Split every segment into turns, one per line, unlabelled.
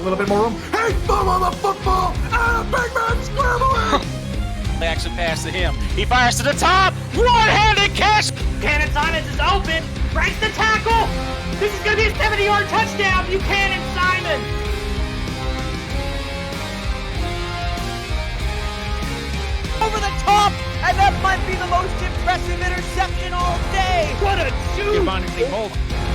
little bit more room. Hey, thumb on the football! Big man scramble!
Action pass to him. He fires to the top. One-handed catch.
Buchanan Simons is open. Breaks the tackle. This is going to be a 70-yard touchdown. Buchanan Simons. Over the top, and that might be the most impressive interception all day. What a shoot!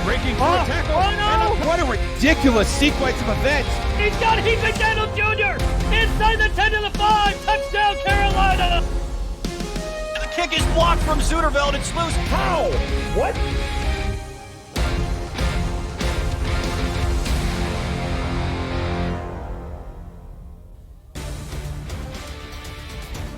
Breaking through a tackle.
Oh no!
What a ridiculous sequence of events.
He's got Heath McDaniel Jr. inside the 10 to the 5. Touchdown, Carolina.
The kick is blocked from Zuderveld. It's loose.
How? What?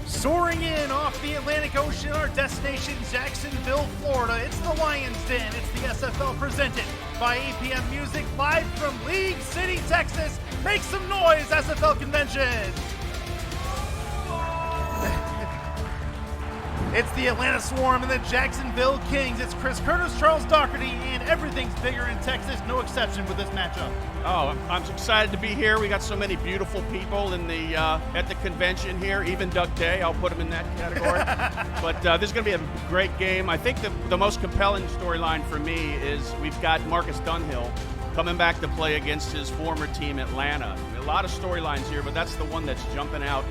Soaring in off the Atlantic Ocean, our destination, Jacksonville, Florida. It's the Lions Den. It's the SFL presented by APM Music, live from League City, Texas. Make some noise, SFL Convention. It's the Atlanta Swarm and the Jacksonville Kings. It's Chris Curtis, Charles Doherty, and everything's bigger in Texas. No exception with this matchup.
Oh, I'm excited to be here. We got so many beautiful people in the at the convention here. Even Doug Day, I'll put him in that category. But this is going to be a great game. I think the most compelling storyline for me is we've got Marcus Dunhill coming back to play against his former team, Atlanta. A lot of storylines here, but that's the one that's jumping out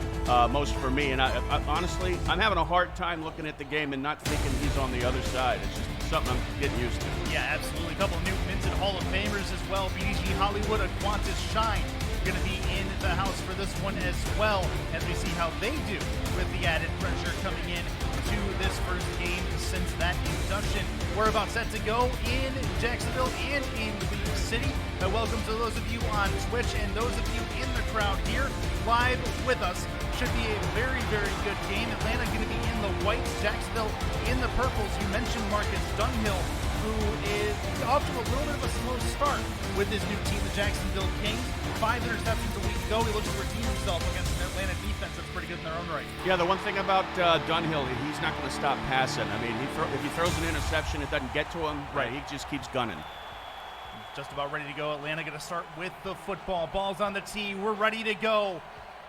most for me. And I honestly, I'm having a hard time looking at the game and not thinking he's on the other side. It's just something I'm getting used to.
Yeah, absolutely. A couple of new minted Hall of Famers as well. BDG Hollywood, Aquantis Shine going to be in the house for this one as well, as we see how they do with the added pressure coming in to this first game since that induction. We're about set to go in Jacksonville and in League City. Welcome to those of you on Twitch and those of you in the crowd here live with us. Should be a very, very good game. Atlanta going to be in the whites, Jacksonville in the purples. You mentioned Marcus Dunhill, who is off to a little bit of a slow start with his new team, the Jacksonville Kings. 5 interceptions a week ago. He looks to redeem himself against an Atlanta defense that's pretty good in their own right.
Yeah, the one thing about Dunhill, he's not going to stop passing. I mean, if he throws an interception, it doesn't get to him. Right, he just keeps gunning.
Just about ready to go. Atlanta going to start with the football. Ball's on the tee. We're ready to go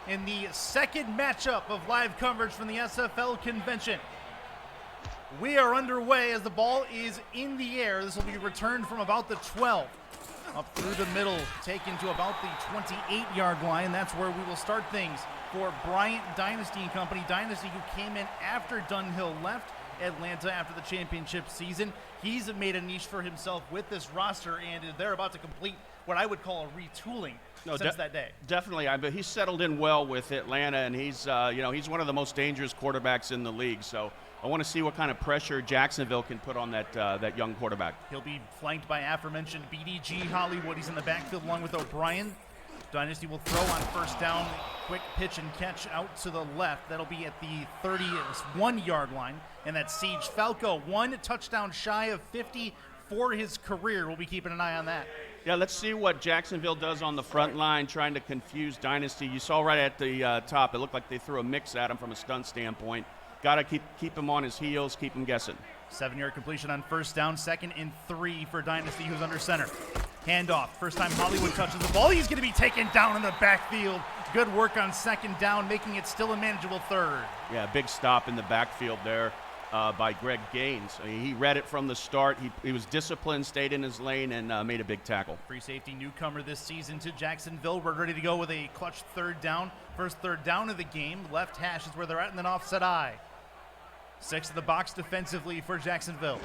in the second matchup of live coverage from the SFL convention. We are underway as the ball is in the air. This will be returned from about the 12. Up through the middle, taken to about the 28-yard line. That's where we will start things for Bryant Dynasty and Company. Dynasty, who came in after Dunhill left Atlanta after the championship season. He's made a niche for himself with this roster, and they're about to complete what I would call a retooling since that day.
Definitely, but he's settled in well with Atlanta, and he's he's one of the most dangerous quarterbacks in the league. So I want to see what kind of pressure Jacksonville can put on that young quarterback.
He'll be flanked by aforementioned BDG Hollywood. He's in the backfield along with O'Brien. Dynasty will throw on first down. Quick pitch and catch out to the left. That'll be at the 31-yard line. And that's Siege Falco, 1 touchdown shy of 50 for his career. We'll be keeping an eye on that.
Yeah, let's see what Jacksonville does on the front line, trying to confuse Dynasty. You saw right at the top, it looked like they threw a mix at him from a stunt standpoint. Got to keep him on his heels, keep him guessing.
7-yard completion on first down, 2nd and 3 for Dynasty, who's under center. Handoff, first time Hollywood touches the ball. He's going to be taken down in the backfield. Good work on 2nd down, making it still a manageable 3rd.
Yeah, big stop in the backfield there by Greg Gaines. I mean, he read it from the start. He was disciplined, stayed in his lane, and made a big tackle.
Free safety newcomer this season to Jacksonville. We're ready to go with a clutch 3rd down. First 3rd down of the game. Left hash is where they're at, and then offset eye. 6 in the box defensively for Jacksonville.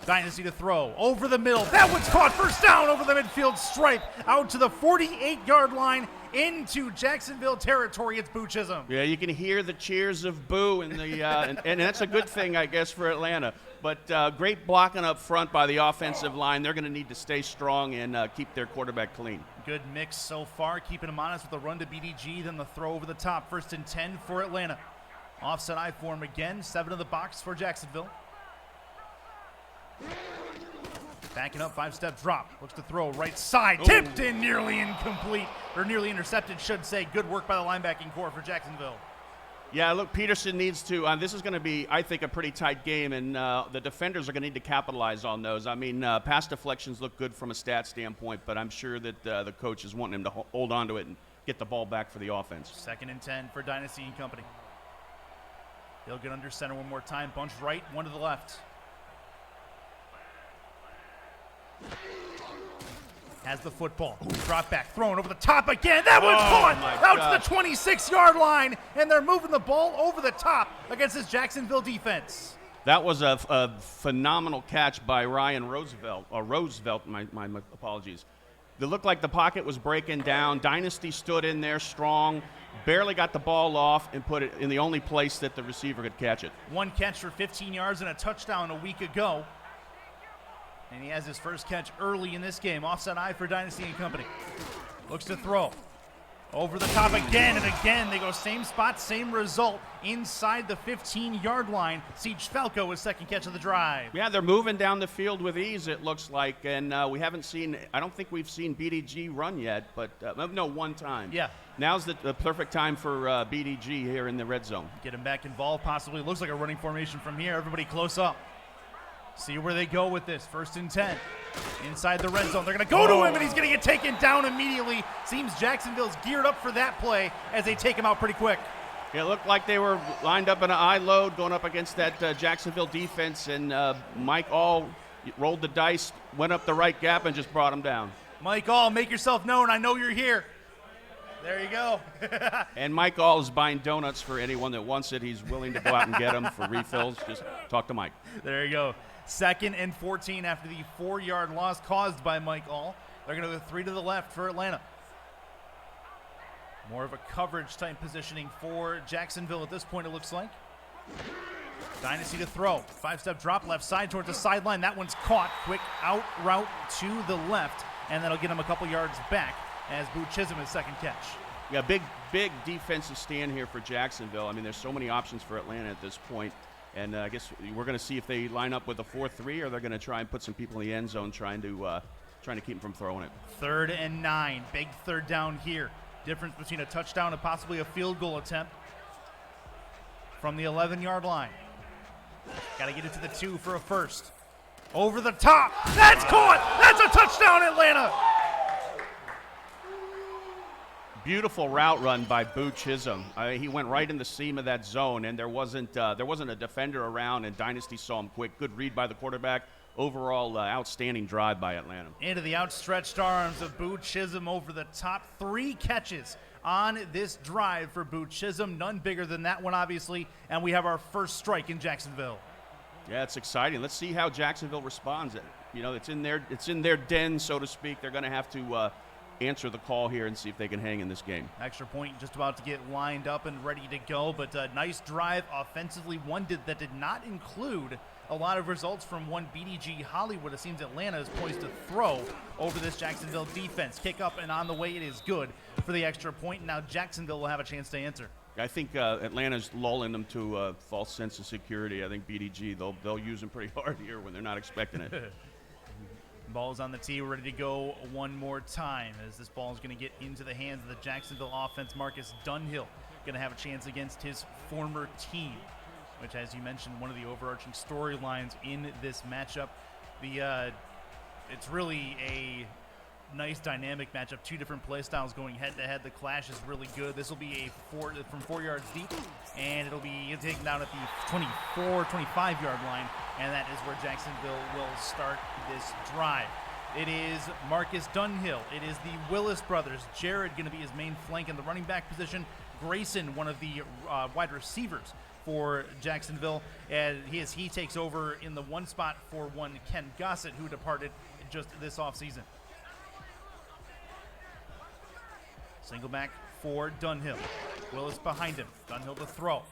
Dynasty to throw over the middle. That one's caught. First down over the midfield stripe out to the 48-yard line into Jacksonville territory. It's Boo Chisholm.
Yeah, you can hear the cheers of boo in the and that's a good thing, I guess, for Atlanta. But great blocking up front by the offensive line. They're going to need to stay strong and keep their quarterback clean.
Good mix so far, keeping them honest with the run to BDG, then the throw over the top. 1st and 10 for Atlanta. Offset I form again. 7 in the box for Jacksonville. Backing up, 5-step drop. Looks to throw right side. Tipped in, nearly incomplete. Or nearly intercepted, should say. Good work by the linebacking core for Jacksonville.
Yeah, look, Peterson needs to. This is going to be, I think, a pretty tight game, and the defenders are going to need to capitalize on those. I mean, pass deflections look good from a stat standpoint, but I'm sure that the coach is wanting him to hold on to it and get the ball back for the offense.
2nd and 10 for Dynasty and Company. He'll get under center one more time. Bunch right, one to the left. Has the football. Drop back, thrown over the top again. That one's caught out to the 26-yard line, and they're moving the ball over the top against this Jacksonville defense.
That was a phenomenal catch by Ryan Roosevelt. My apologies. It looked like the pocket was breaking down. Dynasty stood in there strong, barely got the ball off, and put it in the only place that the receiver could catch it.
One catch for 15 yards and a touchdown a week ago. And he has his first catch early in this game. Offside eye for Dynasty and Company. Looks to throw. Over the top again and again. They go same spot, same result. Inside the 15-yard line. Siege Falco with 2nd catch of the drive.
Yeah, they're moving down the field with ease, it looks like. And we haven't seen, I don't think we've seen BDG run yet, but no, one time.
Yeah.
Now's the perfect time for BDG here in the red zone.
Get him back involved possibly. Looks like a running formation from here. Everybody close up. See where they go with this. 1st and 10. Inside the red zone. They're going to go to him, and he's going to get taken down immediately. Seems Jacksonville's geared up for that play as they take him out pretty quick.
It looked like they were lined up in an eye load going up against that Jacksonville defense, and Mike All rolled the dice, went up the right gap, and just brought him down.
Mike All, make yourself known. I know you're here. There you go.
And Mike All is buying donuts for anyone that wants it. He's willing to go out and get them for refills. Just talk to Mike.
There you go. 2nd and 14 after the 4-yard loss caused by Mike All. They're going to go 3 to the left for Atlanta. More of a coverage type positioning for Jacksonville at this point, it looks like. Dynasty to throw. 5-step drop left side towards the sideline. That one's caught. Quick out route to the left, and that'll get him a couple yards back as Boo Chisholm his 2nd catch.
Yeah, big defensive stand here for Jacksonville. I mean, there's so many options for Atlanta at this point. And I guess we're going to see if they line up with a 4-3, or they're going to try and put some people in the end zone trying to keep them from throwing it.
3rd and 9. Big 3rd down here. Difference between a touchdown and possibly a field goal attempt from the 11-yard line. Got to get it to the 2 for a first. Over the top. That's caught. That's a touchdown, Atlanta.
Beautiful route run by Boo Chisholm. He went right in the seam of that zone, and there wasn't a defender around, and Dynasty saw him quick. Good read by the quarterback. Overall, outstanding drive by Atlanta.
Into the outstretched arms of Boo Chisholm over the top. 3 catches on this drive for Boo Chisholm. None bigger than that one, obviously, and we have our first strike in Jacksonville.
Yeah, it's exciting. Let's see how Jacksonville responds. You know, it's in their den, so to speak. They're going to have to answer the call here and see if they can hang in this game.
Extra point just about to get lined up and ready to go, but a nice drive offensively. One that did not include a lot of results from one BDG Hollywood. It seems Atlanta is poised to throw over this Jacksonville defense. Kick up and on the way. It is good for the extra point. Now Jacksonville will have a chance to answer.
I think Atlanta's lulling them to a false sense of security. I think BDG, they'll use them pretty hard here when they're not expecting it.
Ball's on the tee. We're ready to go one more time as this ball is going to get into the hands of the Jacksonville offense. Marcus Dunhill going to have a chance against his former team, which, as you mentioned, one of the overarching storylines in this matchup. It's really a nice dynamic matchup. 2 different play styles going head-to-head. The clash is really good. This will be from 4 yards deep, and it'll be taken down at the 24, 25-yard line, and that is where Jacksonville will start this drive. It is Marcus Dunhill. It is the Willis brothers. Jared going to be his main flank in the running back position. Grayson, one of the wide receivers for Jacksonville, and he takes over in the one spot for one Ken Gossett, who departed just this offseason. Single back for Dunhill. Willis behind him. Dunhill to throw.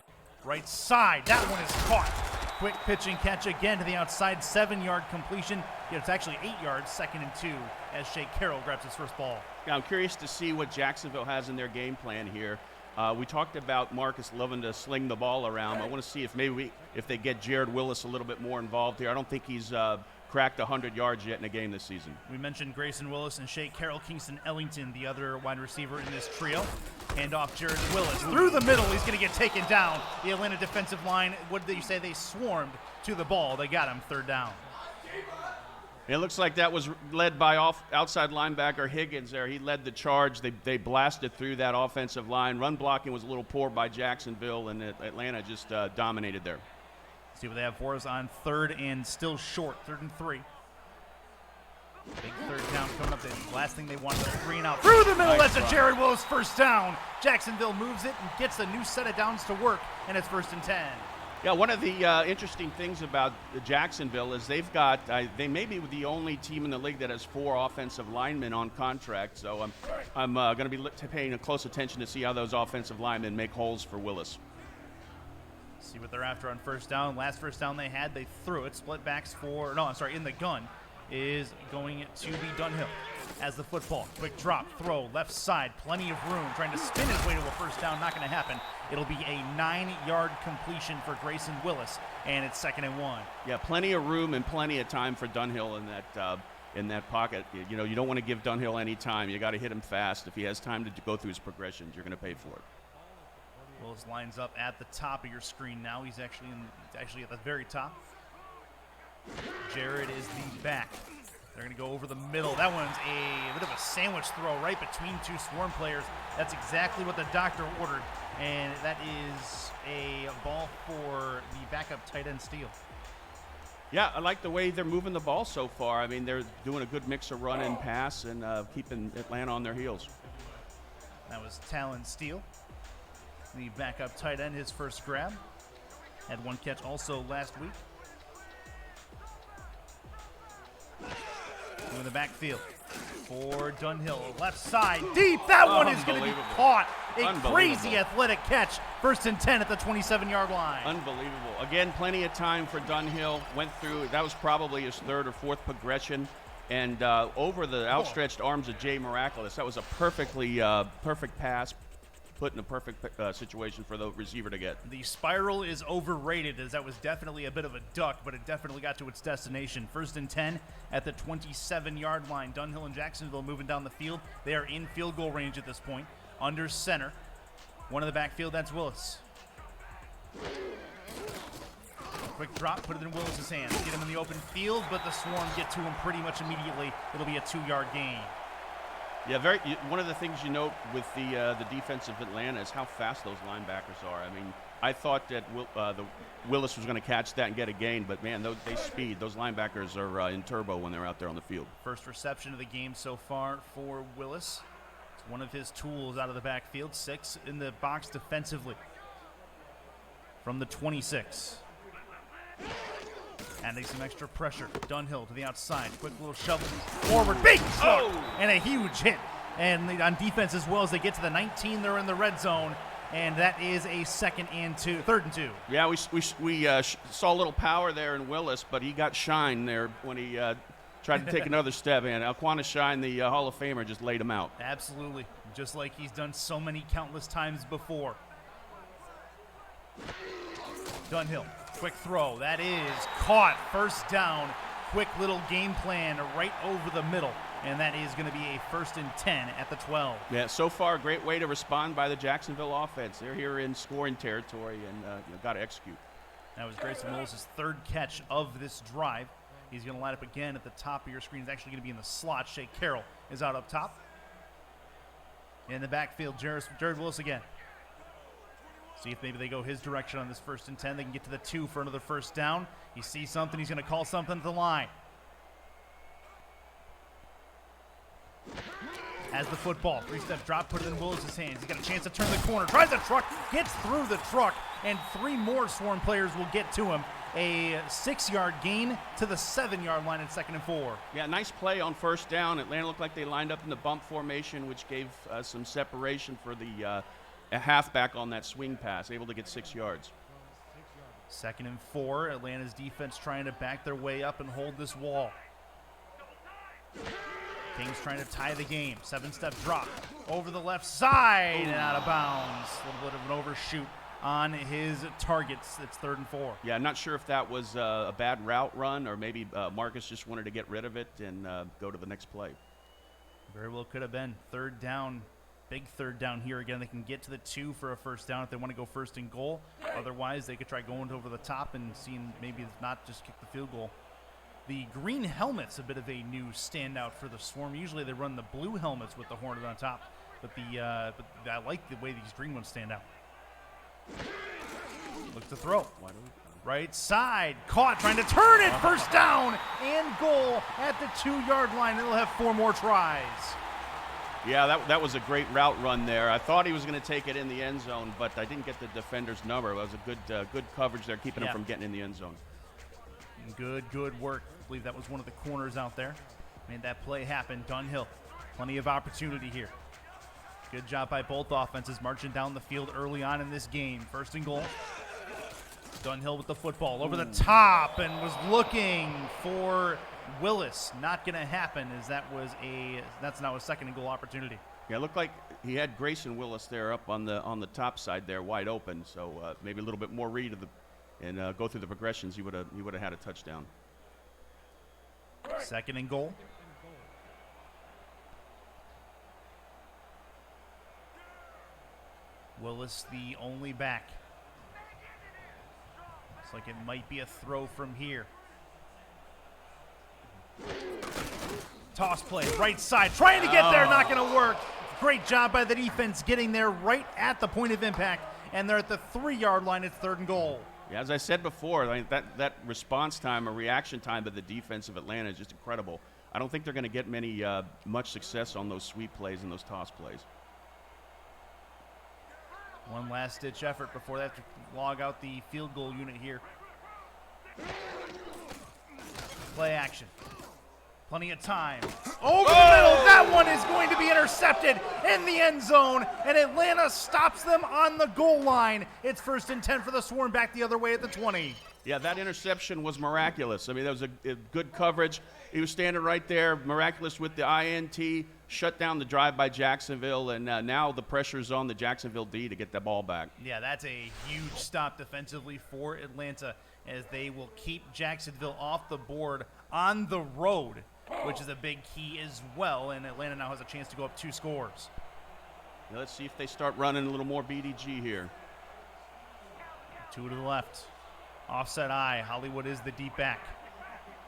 Right side. That one is caught. Quick pitch and catch again to the outside. 7-yard completion. Yeah, it's actually 8 yards. 2nd and 2 as Shea Carroll grabs his first ball.
Yeah, I'm curious to see what Jacksonville has in their game plan here. We talked about Marcus loving to sling the ball around. I want to see if if they get Jared Willis a little bit more involved here. I don't think he's cracked 100 yards yet in a game this season.
We mentioned Grayson Willis and Shea Carroll, Kingston Ellington, the other wide receiver in this trio. Hand off Jared Willis through the middle. He's going to get taken down. The Atlanta defensive line, what did you say? They swarmed to the ball. They got him, third down.
It looks like that was led by outside linebacker Higgins there. He led the charge. They blasted through that offensive line. Run blocking was a little poor by Jacksonville, and Atlanta just dominated there.
See what they have for us on third and still short, 3rd and 3. Big third down coming up. The last thing they want is a 3 and out. Through the middle,
Nice
that's a Jared Willis first down. Jacksonville moves it and gets a new set of downs to work, and it's 1st and 10.
Yeah, one of the interesting things about Jacksonville is they've got, they may be the only team in the league that has 4 offensive linemen on contract. So I'm going to be paying a close attention to see how those offensive linemen make holes for Willis.
See what they're after on first down. Last first down they had, they threw it. Split backs in the gun is going to be Dunhill. As the football, quick drop, throw, left side, plenty of room, trying to spin his way to a first down, not going to happen. It'll be a 9-yard completion for Grayson Willis, and it's 2nd and 1.
Yeah, plenty of room and plenty of time for Dunhill in that pocket. You know, you don't want to give Dunhill any time. You got to hit him fast. If he has time to go through his progressions, you're going to pay for it.
Willis lines up at the top of your screen now. He's actually at the very top. Jared is the back. They're going to go over the middle. That one's a bit of a sandwich throw right between 2 swarm players. That's exactly what the doctor ordered, and that is a ball for the backup tight end Steele.
Yeah, I like the way they're moving the ball so far. I mean, they're doing a good mix of run and pass and keeping Atlanta on their heels.
That was Talon Steele, the backup tight end, his first grab. Had 1 catch also last week. In the backfield for Dunhill, left side, deep. That one is going to be caught. A crazy athletic catch. 1st and 10 at the 27-yard line.
Unbelievable. Again, plenty of time for Dunhill. Went through, that was probably his 3rd or 4th progression. And over the outstretched arms of Jay Miraculous. That was a perfect pass, put in a perfect situation for the receiver to get.
The spiral is overrated, as that was definitely a bit of a duck, but it definitely got to its destination. 1st and 10 at the 27-yard line. Dunhill and Jacksonville moving down the field. They are in field goal range at this point. Under center. One in the backfield, that's Willis. Quick drop, put it in Willis's hands. Get him in the open field, but the swarm get to him pretty much immediately. It'll be a 2-yard gain.
Yeah, one of the things you note with the defense of Atlanta is how fast those linebackers are. I mean, I thought that Willis was going to catch that and get a gain, but man, they speed. Those linebackers are in turbo when they're out there on the field.
First reception of the game so far for Willis. It's one of his tools out of the backfield. 6 in the box defensively from the 26. Adding some extra pressure. Dunhill to the outside. Quick little shovel forward. Big shot and a huge hit. And on defense as well, as they get to the 19, they're in the red zone. And that is a 3rd and 2.
Yeah, we saw a little power there in Willis, but he got shine there when he tried to take another step. And Alquana Shine, the Hall of Famer, just laid him out.
Absolutely. Just like he's done so many countless times before. Dunhill. Quick throw. That is caught. 1st down. Quick little game plan right over the middle. And that is going to be a 1st and 10 at the 12.
Yeah, so far, a great way to respond by the Jacksonville offense. They're here in scoring territory and got to execute.
That was Grayson Willis' 3rd catch of this drive. He's going to line up again at the top of your screen. He's actually going to be in the slot. Shea Carroll is out up top. In the backfield, Jared Willis again. See if maybe they go his direction on this 1st and 10. They can get to the 2 for another 1st down. He sees something. He's going to call something at the line. Has the football. 3-step drop, put it in Willis' hands. He's got a chance to turn the corner. Tries the truck, gets through the truck, and 3 more swarm players will get to him. A 6-yard gain to the 7-yard line at 2nd and 4.
Yeah, nice play on 1st down. Atlanta looked like they lined up in the bump formation, which gave some separation for the a halfback on that swing pass, able to get 6 yards.
2nd and 4. Atlanta's defense trying to back their way up and hold this wall. Kings trying to tie the game. 7-step drop over the left side and out of bounds. A little bit of an overshoot on his targets. It's 3rd and 4.
Yeah, I'm not sure if that was a bad route run or maybe Marcus just wanted to get rid of it and go to the next play.
Very well could have been. 3rd down, big 3rd down here. Again, they can get to the 2 for a 1st down if they want to go 1st and goal. Otherwise, they could try going over the top and seeing maybe not just kick the field goal. The green helmet's a bit of a new standout for the Swarm. Usually they run the blue helmets with the hornet on top, but I like the way these green ones stand out. Look to throw. Right side, caught, trying to turn it, 1st down and goal at the 2-yard line. It'll have 4 more tries.
Yeah, that was a great route run there. I thought he was going to take it in the end zone, but I didn't get the defender's number. It was a good coverage there, keeping him from getting in the end zone.
Good work. I believe that was one of the corners out there. Made that play happen. Dunhill, plenty of opportunity here. Good job by both offenses marching down the field early on in this game. 1st and goal. Dunhill with the football over the top and was looking for Willis. Not going to happen as that's now a 2nd and goal opportunity.
Yeah, it looked like he had Grayson Willis there up on the top side there, wide open. So maybe a little bit more read of and go through the progressions. He would have had a touchdown.
2nd and goal. Willis the only back. Looks like it might be a throw from here. Toss play, right side, trying to get there, not going to work. Great job by the defense getting there right at the point of impact, and they're at the 3-yard line. It's 3rd and goal.
Yeah, as I said before, I mean, that response time or reaction time by the defense of Atlanta is just incredible. I don't think they're going to get much success on those sweep plays and those toss plays.
One last-ditch effort before they have to log out the field goal unit here. Play action. Plenty of time. Over the middle. That one is going to be intercepted in the end zone, and Atlanta stops them on the goal line. It's 1st and 10 for the Swarm, back the other way at the 20.
Yeah, that interception was miraculous. I mean, that was a good coverage. He was standing right there, miraculous with the INT, shut down the drive by Jacksonville, and now the pressure's on the Jacksonville D to get that ball back.
Yeah, that's a huge stop defensively for Atlanta as they will keep Jacksonville off the board on the road, which is a big key as well, and Atlanta now has a chance to go up 2 scores.
Now let's see if they start running a little more BDG here.
2 to the left. Offset eye. Hollywood is the deep back.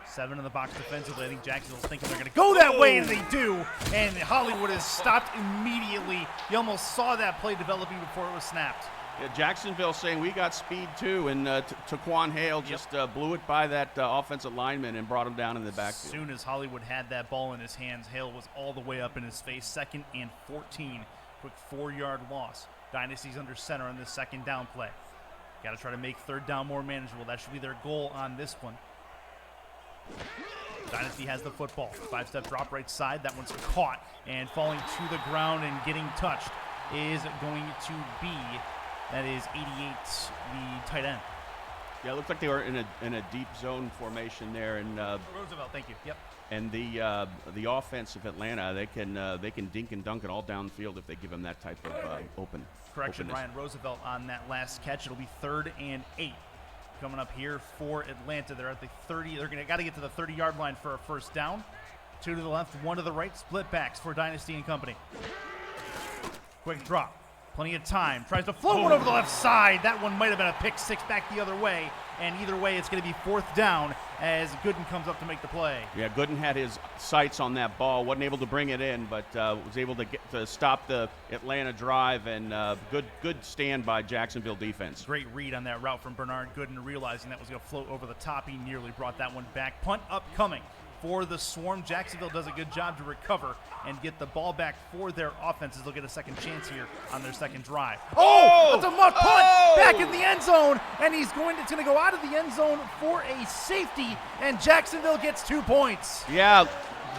7 in the box defensively. I think Jacksonville's thinking they're going to go that way, and they do. And Hollywood is stopped immediately. You almost saw that play developing before it was snapped.
Yeah, Jacksonville saying we got speed too, and Taquan Hale just blew it by that offensive lineman and brought him down in the backfield.
As soon as Hollywood had that ball in his hands, Hale was all the way up in his face. 2nd and 14. Quick 4-yard loss. Dynasty's under center on this 2nd down play. Got to try to make 3rd down more manageable. That should be their goal on this one. Dynasty has the football. 5-step drop right side. That one's caught and falling to the ground and getting touched is going to be, that is 88, the tight end.
Yeah, it looked like they were in a deep zone formation there, and
Roosevelt, thank you. Yep.
And the offense of Atlanta, they can dink and dunk it all downfield if they give them that type of
Correction,
openness.
Ryan Roosevelt on that last catch. It'll be 3rd and 8 coming up here for Atlanta. They're at the 30. They're got to get to the 30-yard line for a 1st down. 2 to the left, 1 to the right. Split backs for Dynasty and company. Quick drop. Plenty of time. Tries to float one over the left side. That one might have been a pick 6 back the other way. And either way, it's going to be 4th down as Gooden comes up to make the play.
Yeah, Gooden had his sights on that ball. Wasn't able to bring it in, but was able to stop the Atlanta drive, and good stand by Jacksonville defense.
Great read on that route from Bernard Gooden, realizing that was going to float over the top. He nearly brought that one back. Punt upcoming for the Swarm. Jacksonville does a good job to recover and get the ball back for their offenses. They'll get a second chance here on their 2nd drive. Oh, that's a muck punt back in the end zone, and it's going to go out of the end zone for a safety, and Jacksonville gets 2 points.
Yeah,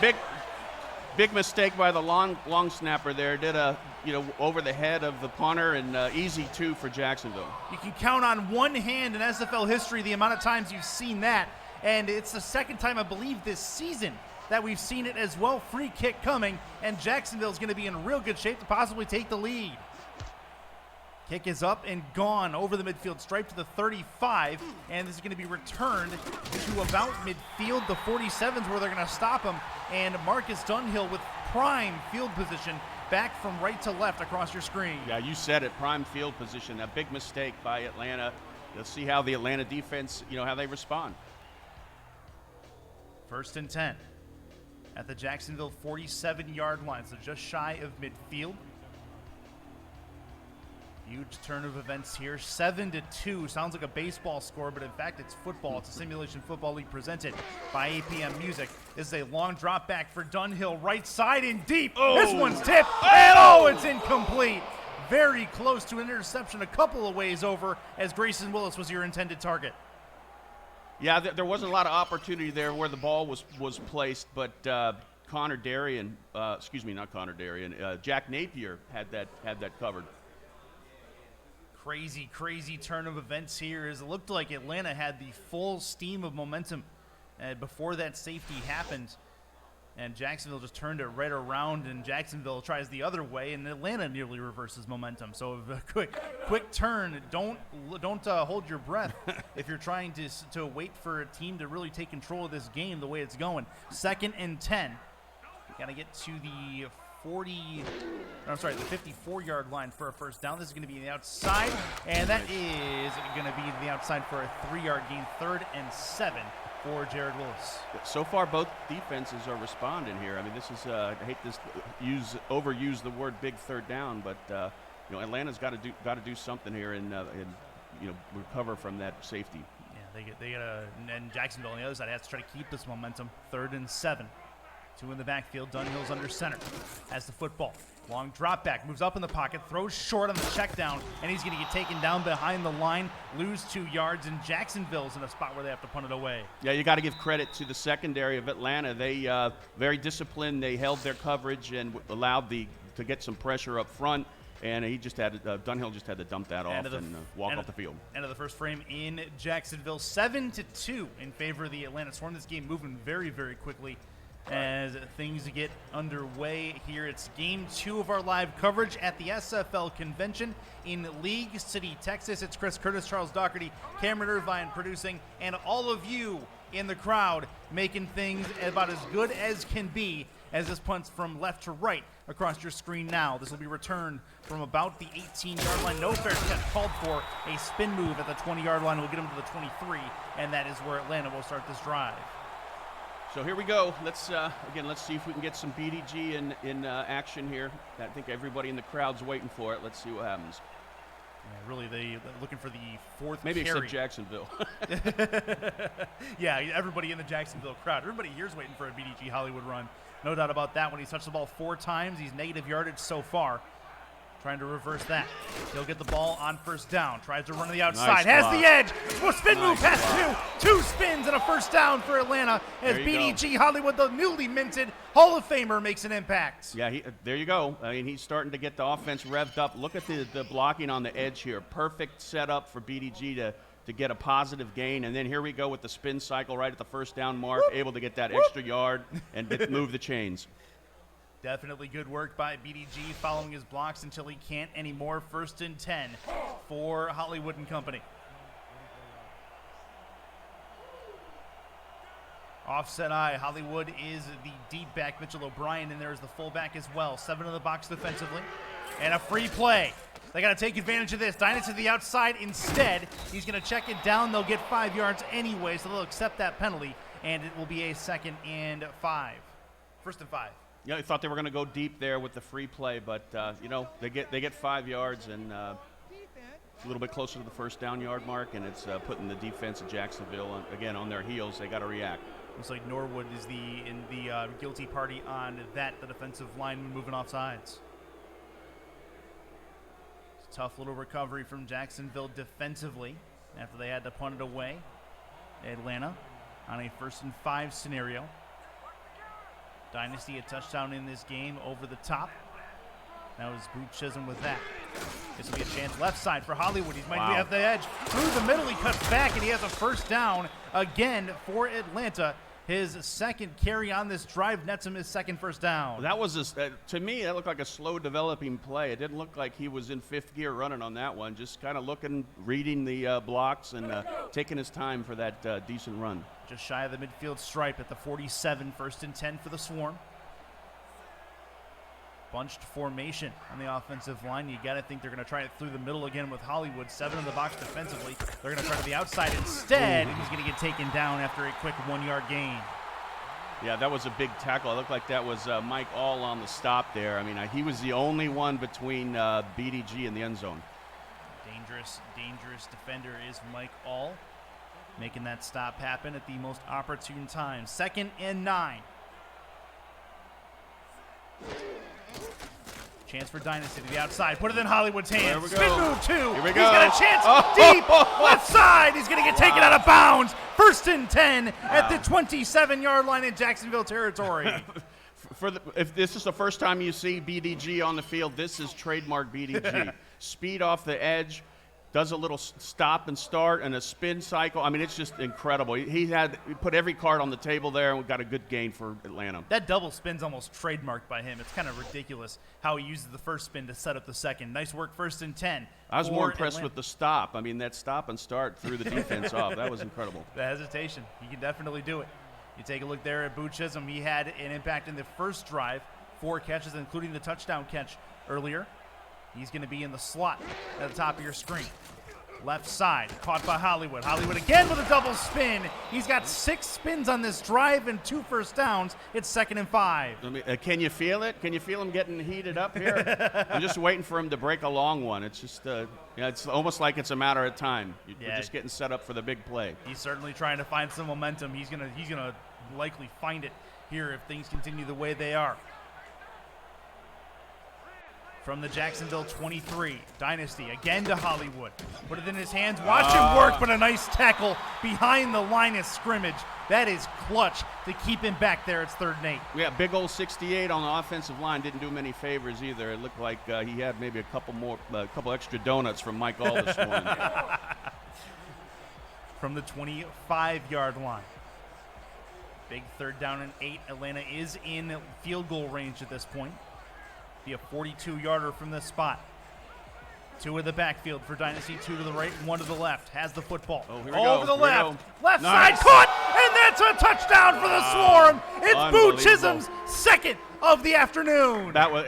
big mistake by the long snapper there. Did over the head of the punter, and easy 2 for Jacksonville.
You can count on one hand in SFL history the amount of times you've seen that. And it's the 2nd time, I believe, this season that we've seen it as well. Free kick coming, and Jacksonville's going to be in real good shape to possibly take the lead. Kick is up and gone over the midfield stripe to the 35, and this is going to be returned to about midfield. The 47's where they're going to stop him, and Marcus Dunhill with prime field position back from right to left across your screen.
Yeah, you said it, prime field position. A big mistake by Atlanta. Let's see how the Atlanta defense, how they respond.
1st and 10 at the Jacksonville 47-yard line, so just shy of midfield. Huge turn of events here, 7-2. Sounds like a baseball score, but in fact it's football. It's a Simulation Football League presented by APM Music. This is a long drop back for Dunhill, right side and deep. This one's tipped, and it's incomplete. Very close to an interception, a couple of ways over, as Grayson Willis was your intended target.
Yeah, there wasn't a lot of opportunity there where the ball was placed, but Jack Napier had that covered.
Crazy turn of events here, as it looked like Atlanta had the full steam of momentum before that safety happened, and Jacksonville just turned it right around, and Jacksonville tries the other way, and Atlanta nearly reverses momentum. So a quick turn. Don't hold your breath if you're trying to wait for a team to really take control of this game the way it's going. 2nd and 10. You got to get to the 54-yard line for a first down. This is going to be the outside, and that is going to be the outside for a 3-yard gain. 3rd and 7 for Jared Willis.
So far, both defenses are responding here. I mean, this is I hate to overuse the word big third down, but Atlanta's got to do something here and recover from that safety.
Yeah, they got and Jacksonville on the other side has to try to keep this momentum. 3rd and 7. 2 in the backfield. Dunhill's under center. Has the football. Long drop back. Moves up in the pocket. Throws short on the check down. And he's going to get taken down behind the line. Lose 2 yards. And Jacksonville's in a spot where they have to punt it away.
Yeah, you got to give credit to the secondary of Atlanta. They very disciplined. They held their coverage and allowed to get some pressure up front. And Dunhill just had to dump that off and walk off the field.
End of the first frame in Jacksonville. 7-2 in favor of the Atlanta Storm. This game moving very, very quickly as things get underway here. It's game 2 of our live coverage at the SFL convention in League City, Texas. It's Chris Curtis, Charles Doherty, Cameron Irvine producing, and all of you in the crowd making things about as good as can be as this punts from left to right across your screen now. This will be returned from about the 18-yard line. No fair catch called for. A spin move at the 20-yard line will get him to the 23, and that is where Atlanta will start this drive.
So here we go. Let's see if we can get some BDG in action here. I think everybody in the crowd's waiting for it. Let's see what happens.
Yeah, really, they're looking for the 4th
Maybe
carry.
except Jacksonville.
Yeah, everybody in the Jacksonville crowd. Everybody here's waiting for a BDG Hollywood run. No doubt about that. When he's touched the ball 4 times, he's negative yardage so far. Trying to reverse that. He'll get the ball on first down. Tries to run to the outside.
Nice
Has the edge. Spin move
Nice
past 2 spins and a first down for Atlanta as BDG Hollywood, the newly minted Hall of Famer, makes an impact.
Yeah, there you go. I mean, he's starting to get the offense revved up. Look at the blocking on the edge here. Perfect setup for BDG to get a positive gain. And then here we go with the spin cycle right at the first down mark, able to get that extra yard and move the chains.
Definitely good work by BDG following his blocks until he can't anymore. 1st and 10 for Hollywood and company. Offset eye. Hollywood is the deep back. Mitchell O'Brien in there is the fullback as well. 7 in the box defensively. And a free play. They got to take advantage of this. Dyna to the outside instead. He's going to check it down. They'll get 5 yards anyway, so they'll accept that penalty. And it will be a 2nd and 5. 1st and 5.
Yeah, I thought they were going to go deep there with the free play, but they get 5 yards and a little bit closer to the first down yard mark, and it's putting the defense of Jacksonville again on their heels. They got to react. Looks
like Norwood is the guilty party on that. The defensive lineman moving off sides. It's a tough little recovery from Jacksonville defensively after they had to punt it away. Atlanta on a 1st and 5 scenario. Dynasty a touchdown in this game over the top. That was Boot Chisholm with that. This will be a chance left side for Hollywood. He might be at the edge. Through the middle, he cuts back, and he has a first down again for Atlanta. His second carry on this drive nets him his second first down.
That was, to me, that looked like a slow developing play. It didn't look like he was in fifth gear running on that one. Just kind of looking, reading the blocks and taking his time for that decent run.
Just shy of the midfield stripe at the 47, 1st and 10 for the Swarm. Bunched formation on the offensive line. You got to think they're going to try it through the middle again with Hollywood. 7 in the box defensively. They're going to try to the outside instead. He's going to get taken down after a quick 1-yard gain.
Yeah, that was a big tackle. It looked like that was Mike All on the stop there. I mean, he was the only one between BDG and the end zone. Dangerous defender is Mike All, making that stop happen at the most opportune time. 2nd and 9. Chance for Dynasty to the outside. Put it in Hollywood's hands. There we
Spin
go.
move 2.
Here we
He's
go.
got a chance deep left side. He's going to get taken out of bounds. 1st and 10 at the 27-yard line in Jacksonville territory.
If this is the first time you see BDG on the field, this is trademark BDG. Speed off the edge, does a little stop and start and a spin cycle. I mean, it's just incredible. He put every card on the table there, and we got a good gain for Atlanta.
That double spin's almost trademarked by him. It's kind of ridiculous how he uses the first spin to set up the second. Nice work, 1st and 10.
I was more impressed with the stop. I mean, that stop and start threw the defense off. That was incredible.
The hesitation. He can definitely do it. You take a look there at Boo Chisholm. He had an impact in the first drive. 4 catches, including the touchdown catch earlier. He's going to be in the slot at the top of your screen. Left side, caught by Hollywood. Hollywood again with a double spin. He's got 6 spins on this drive and 2 first downs. It's 2nd and 5.
I mean, can you feel it? Can you feel him getting heated up here? I'm just waiting for him to break a long one. It's just, it's almost like it's a matter of time. We're just getting set up for the big play.
He's certainly trying to find some momentum. He's gonna likely find it here if things continue the way they are. From the Jacksonville 23, Dynasty again to Hollywood. Put it in his hands, watch him work, but a nice tackle behind the line of scrimmage. That is clutch to keep him back there. It's 3rd and 8.
Yeah, big old 68 on the offensive line didn't do him any favors either. It looked like he had maybe a couple extra donuts from Mike All this morning.
From the 25-yard line. Big 3rd down and 8. Atlanta is in field goal range at this point. Be a 42-yarder from this spot. 2 in the backfield for Dynasty, 2 to the right, 1 to the left. Has the football.
Oh, here we
Over
go.
the left. Left
Nice.
side caught, and that's a touchdown for the Swarm. It's Boo Chisholm's 2nd of the afternoon.
That was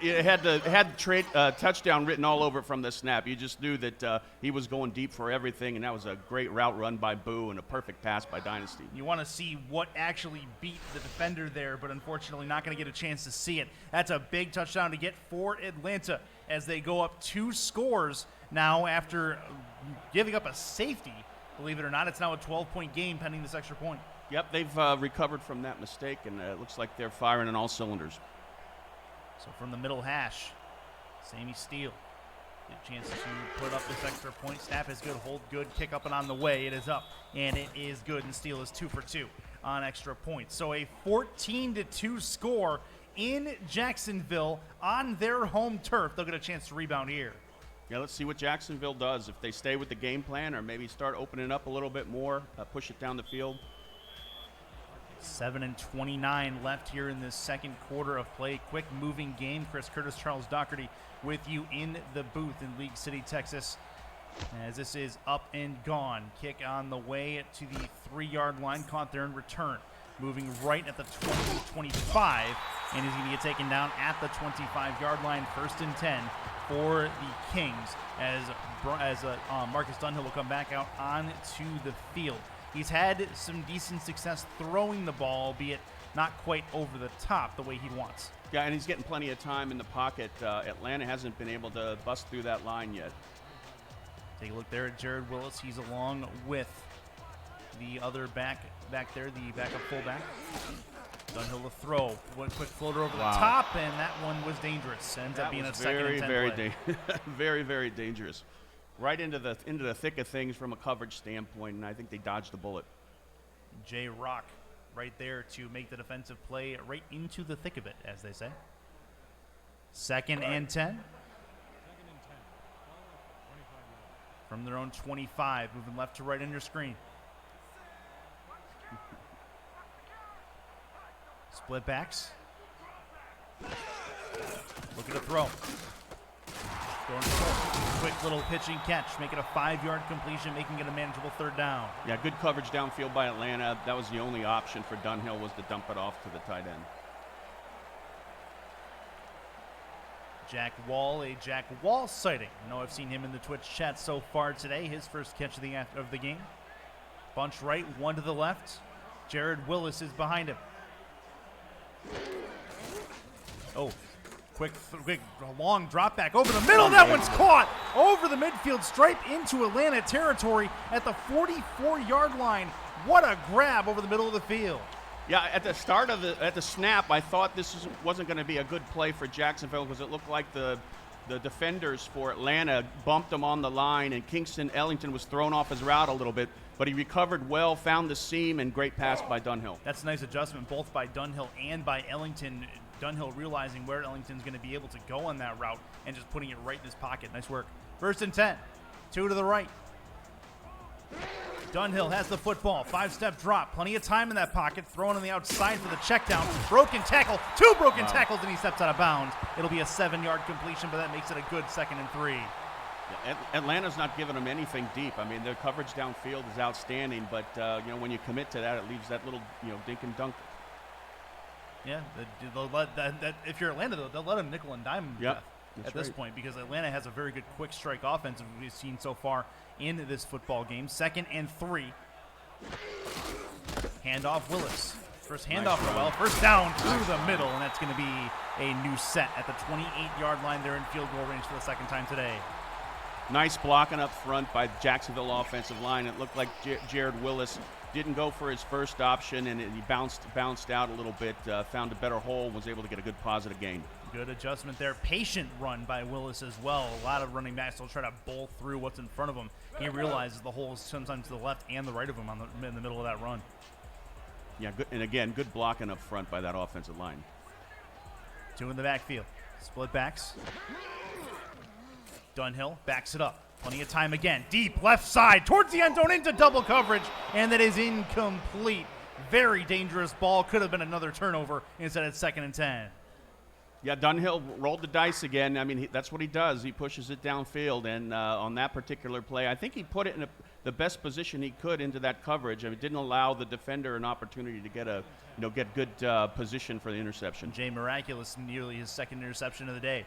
it had the touchdown written all over it from the snap. You just knew that he was going deep for everything, and that was a great route run by Boo and a perfect pass by Dynasty.
You want to see what actually beat the defender there, but unfortunately not going to get a chance to see it. That's a big touchdown to get for Atlanta as they go up 2 scores now after giving up a safety. Believe it or not, it's now a 12-point game pending this extra point.
Yep, they've recovered from that mistake, and it looks like they're firing on all cylinders.
So from the middle hash, Sammy Steele. Get a chance to put up this extra point. Snap is good, hold good, kick up and on the way. It is up, and it is good, and Steele is 2 for 2 on extra points. So a 14-2 score in Jacksonville on their home turf. They'll get a chance to rebound here.
Yeah, let's see what Jacksonville does. If they stay with the game plan or maybe start opening up a little bit more, push it down the field.
7:29 left here in this second quarter of play. Quick moving game. Chris Curtis, Charles Doherty with you in the booth in League City, Texas. As this is up and gone. Kick on the way to the 3-yard line. Caught there in return. Moving right at the 20-25. And is going to get taken down at the 25-yard line. 1st and 10 for the Kings. As Marcus Dunhill will come back out onto the field. He's had some decent success throwing the ball, albeit not quite over the top the way he wants.
Yeah, and he's getting plenty of time in the pocket. Atlanta hasn't been able to bust through that line yet.
Take a look there at Jared Willis. He's along with the other back there, the backup fullback. Dunhill to throw. One quick floater over the top, and that one was dangerous. Ends up being a 2nd and 10 play.
Very, very dangerous. Right into the thick of things from a coverage standpoint, and I think they dodged the bullet.
Jay Rock right there to make the defensive play right into the thick of it, as they say. 2nd and 10. From their own 25, moving left to right on your screen. Split backs. Looking to throw. Going for quick little pitching catch, make it a 5-yard completion, making it a manageable third down.
Yeah, good coverage downfield by Atlanta. That was the only option for Dunhill, was to dump it off to the tight end.
Jack Wall, a Jack Wall sighting. I know I've seen him in the Twitch chat so far today. His first catch of the game. Bunch right, one to the left. Jared Willis is behind him. Oh, quick, long drop back over the middle. That one's caught over the midfield stripe into Atlanta territory at the 44-yard line. What a grab over the middle of the field.
Yeah, at the snap, I thought this wasn't going to be a good play for Jacksonville, because it looked like the defenders for Atlanta bumped him on the line, and Kingston Ellington was thrown off his route a little bit, but he recovered well, found the seam, and great pass by Dunhill.
That's a nice adjustment both by Dunhill and by Ellington. Dunhill realizing where Ellington's going to be able to go on that route and just putting it right in his pocket. Nice work. 1st and 10. 2 to the right. Dunhill has the football. 5-step drop. Plenty of time in that pocket. Throwing on the outside for the check down. Broken tackle. 2 broken tackles, and he steps out of bounds. It'll be a 7-yard completion, but that makes it a good 2nd and 3.
Yeah, Atlanta's not giving them anything deep. I mean, their coverage downfield is outstanding, but when you commit to that, it leaves that little dink and dunk.
Yeah, they'll let that if you're Atlanta, they'll let him nickel and dime him
Yep,
at this point, because Atlanta has a very good quick strike offense we've seen so far in this football game. 2nd and 3. Handoff Willis. First handoff for well. First down through the middle, and that's going to be a new set at the 28-yard line. They're in field goal range for the 2nd time today.
Nice blocking up front by Jacksonville offensive line. It looked like Jared Willis didn't go for his first option, and he bounced out a little bit, found a better hole, was able to get a good positive gain.
Good adjustment there. Patient run by Willis as well. A lot of running backs will try to bowl through what's in front of him. He realizes the hole is sometimes to the left and the right of him in the middle of that run.
Yeah, good, and again, good blocking up front by that offensive line.
2 in the backfield. Split backs. Dunhill backs it up. Plenty of time again. Deep left side towards the end zone into double coverage, and that is incomplete. Very dangerous ball. Could have been another turnover. Instead, it's 2nd and 10.
Yeah, Dunhill rolled the dice again. I mean, that's what he does. He pushes it downfield, and on that particular play, I think he put it in the best position he could into that coverage. I mean, it didn't allow the defender an opportunity to get good position for the interception.
Jay Miraculous, nearly his 2nd interception of the day.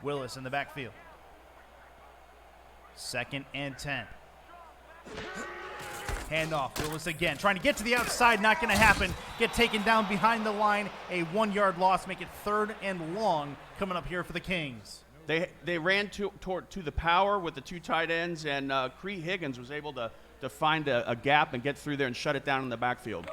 Willis in the backfield. 2nd and 10. Handoff. Willis again. Trying to get to the outside. Not going to happen. Get taken down behind the line. A 1-yard loss. Make it 3rd and long coming up here for the Kings.
They ran to the power with the 2 tight ends, and Cree Higgins was able to find a gap and get through there and shut it down in the backfield.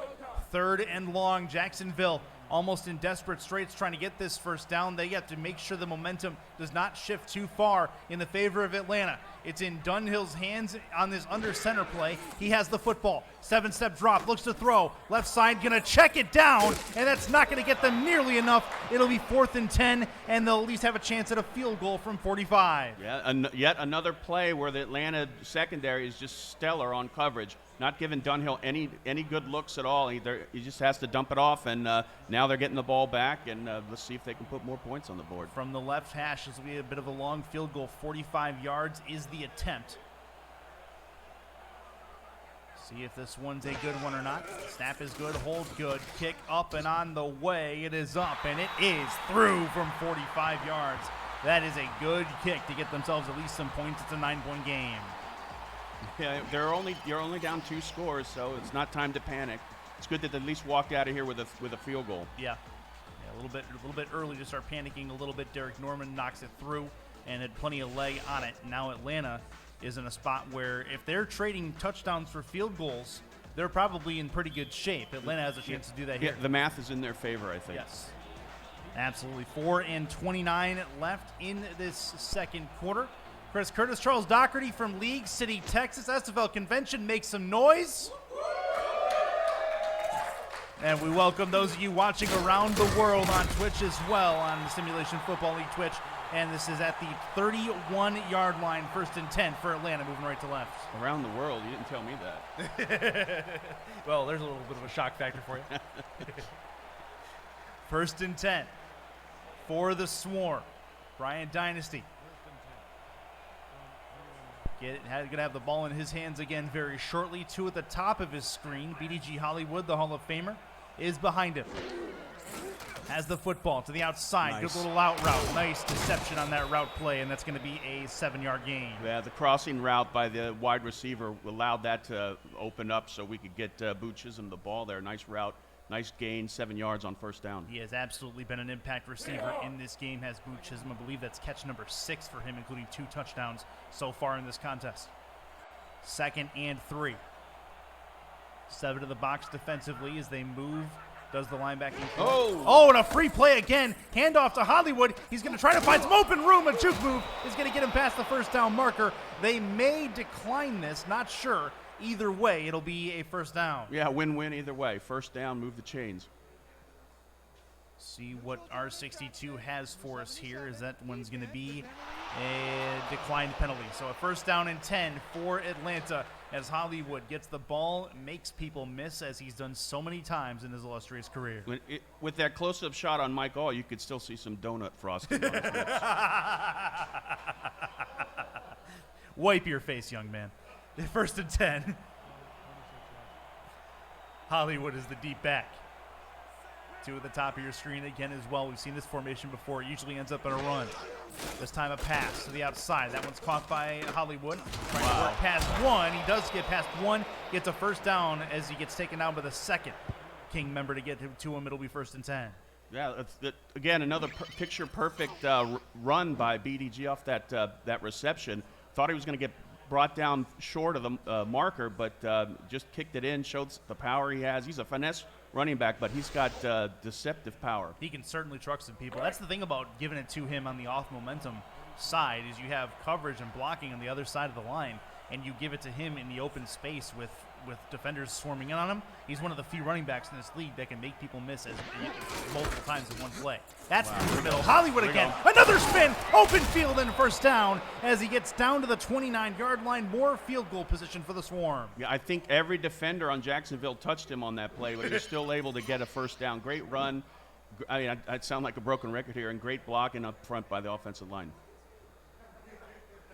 3rd and long. Jacksonville almost in desperate straits trying to get this first down. They have to make sure the momentum does not shift too far in the favor of Atlanta. It's in Dunhill's hands on this under center play. He has the football. 7-step drop, looks to throw. Left side, gonna check it down, and that's not gonna get them nearly enough. It'll be 4th and 10, and they'll at least have a chance at a field goal from 45.
Yeah, yet another play where the Atlanta secondary is just stellar on coverage. Not giving Dunhill any good looks at all. He just has to dump it off, and now they're getting the ball back, and let's see if they can put more points on the board.
From the left hash, this will be a bit of a long field goal. 45 yards is the attempt. See if this one's a good one or not. Snap is good, hold good, kick up and on the way. It is up, and it is through from 45 yards. That is a good kick to get themselves at least some points. It's a 9-point game.
Yeah, you're only down 2 scores, so it's not time to panic. It's good that they at least walked out of here with a field goal.
Yeah, a little bit early to start panicking a little bit. Derek Norman knocks it through and had plenty of leg on it. Now Atlanta is in a spot where if they're trading touchdowns for field goals, they're probably in pretty good shape. Atlanta has a chance to do that here.
Yeah, the math is in their favor, I think.
Yes, absolutely. 4:29 left in this 2nd quarter. Chris Curtis, Charles Doherty from League City, Texas. SFL convention, make some noise. And we welcome those of you watching around the world on Twitch as well, on the Simulation Football League Twitch. And this is at the 31-yard line, 1st and 10 for Atlanta, moving right to left.
Around the world, you didn't tell me that.
Well, there's a little bit of a shock factor for you. First and 10 for the Swarm. Brian Dynasty. Going to have the ball in his hands again very shortly. 2 at the top of his screen. BDG Hollywood, the Hall of Famer, is behind him. Has the football to the outside.
Nice.
Good little out route. Nice deception on that route play, and that's going to be a 7-yard gain.
Yeah, the crossing route by the wide receiver allowed that to open up so we could get Boo Chisholm the ball there. Nice route, nice gain, 7 yards on first down.
He has absolutely been an impact receiver in this game, has Boo Chisholm. I believe that's catch number 6 for him, including 2 touchdowns so far in this contest. 2nd and 3. 7 to the box defensively as they move. Does the linebacking. Oh, and a free play again. Handoff to Hollywood. He's going to try to find some open room. A juke move is going to get him past the first down marker. They may decline this, not sure. Either way, it'll be a first down.
Yeah, win-win either way. First down, move the chains.
See what R62 has for us here. Is that one's going to be a declined penalty. So a first down and 10 for Atlanta as Hollywood gets the ball, makes people miss as he's done so many times in his illustrious career.
With that close-up shot on Mike All, you could still see some donut frosting on his lips.
Wipe your face, young man. First and 10. Hollywood is the deep back. 2 at the top of your screen again as well. We've seen this formation before. It usually ends up in a run. This time a pass to the outside. That one's caught by Hollywood. Trying to work past 1. He does get past 1. Gets a first down as he gets taken down by the second King member to get to him. It'll be first and 10.
Yeah, again, another picture-perfect run by BDG off that reception. Thought he was going to get brought down short of the marker, but just kicked it in, showed the power he has. He's a finesse running back, but he's got deceptive power.
He can certainly truck some people. That's the thing about giving it to him on the off-momentum side is you have coverage and blocking on the other side of the line, and you give it to him in the open space with defenders swarming in on him. He's one of the few running backs in this league that can make people miss multiple times in one play. That's through the middle. Hollywood again. Another spin. Open field and first down as he gets down to the 29-yard line. More field goal position for the Swarm.
Yeah, I think every defender on Jacksonville touched him on that play, but he was still able to get a first down. Great run. I mean, I'd sound like a broken record here, and great blocking up front by the offensive line.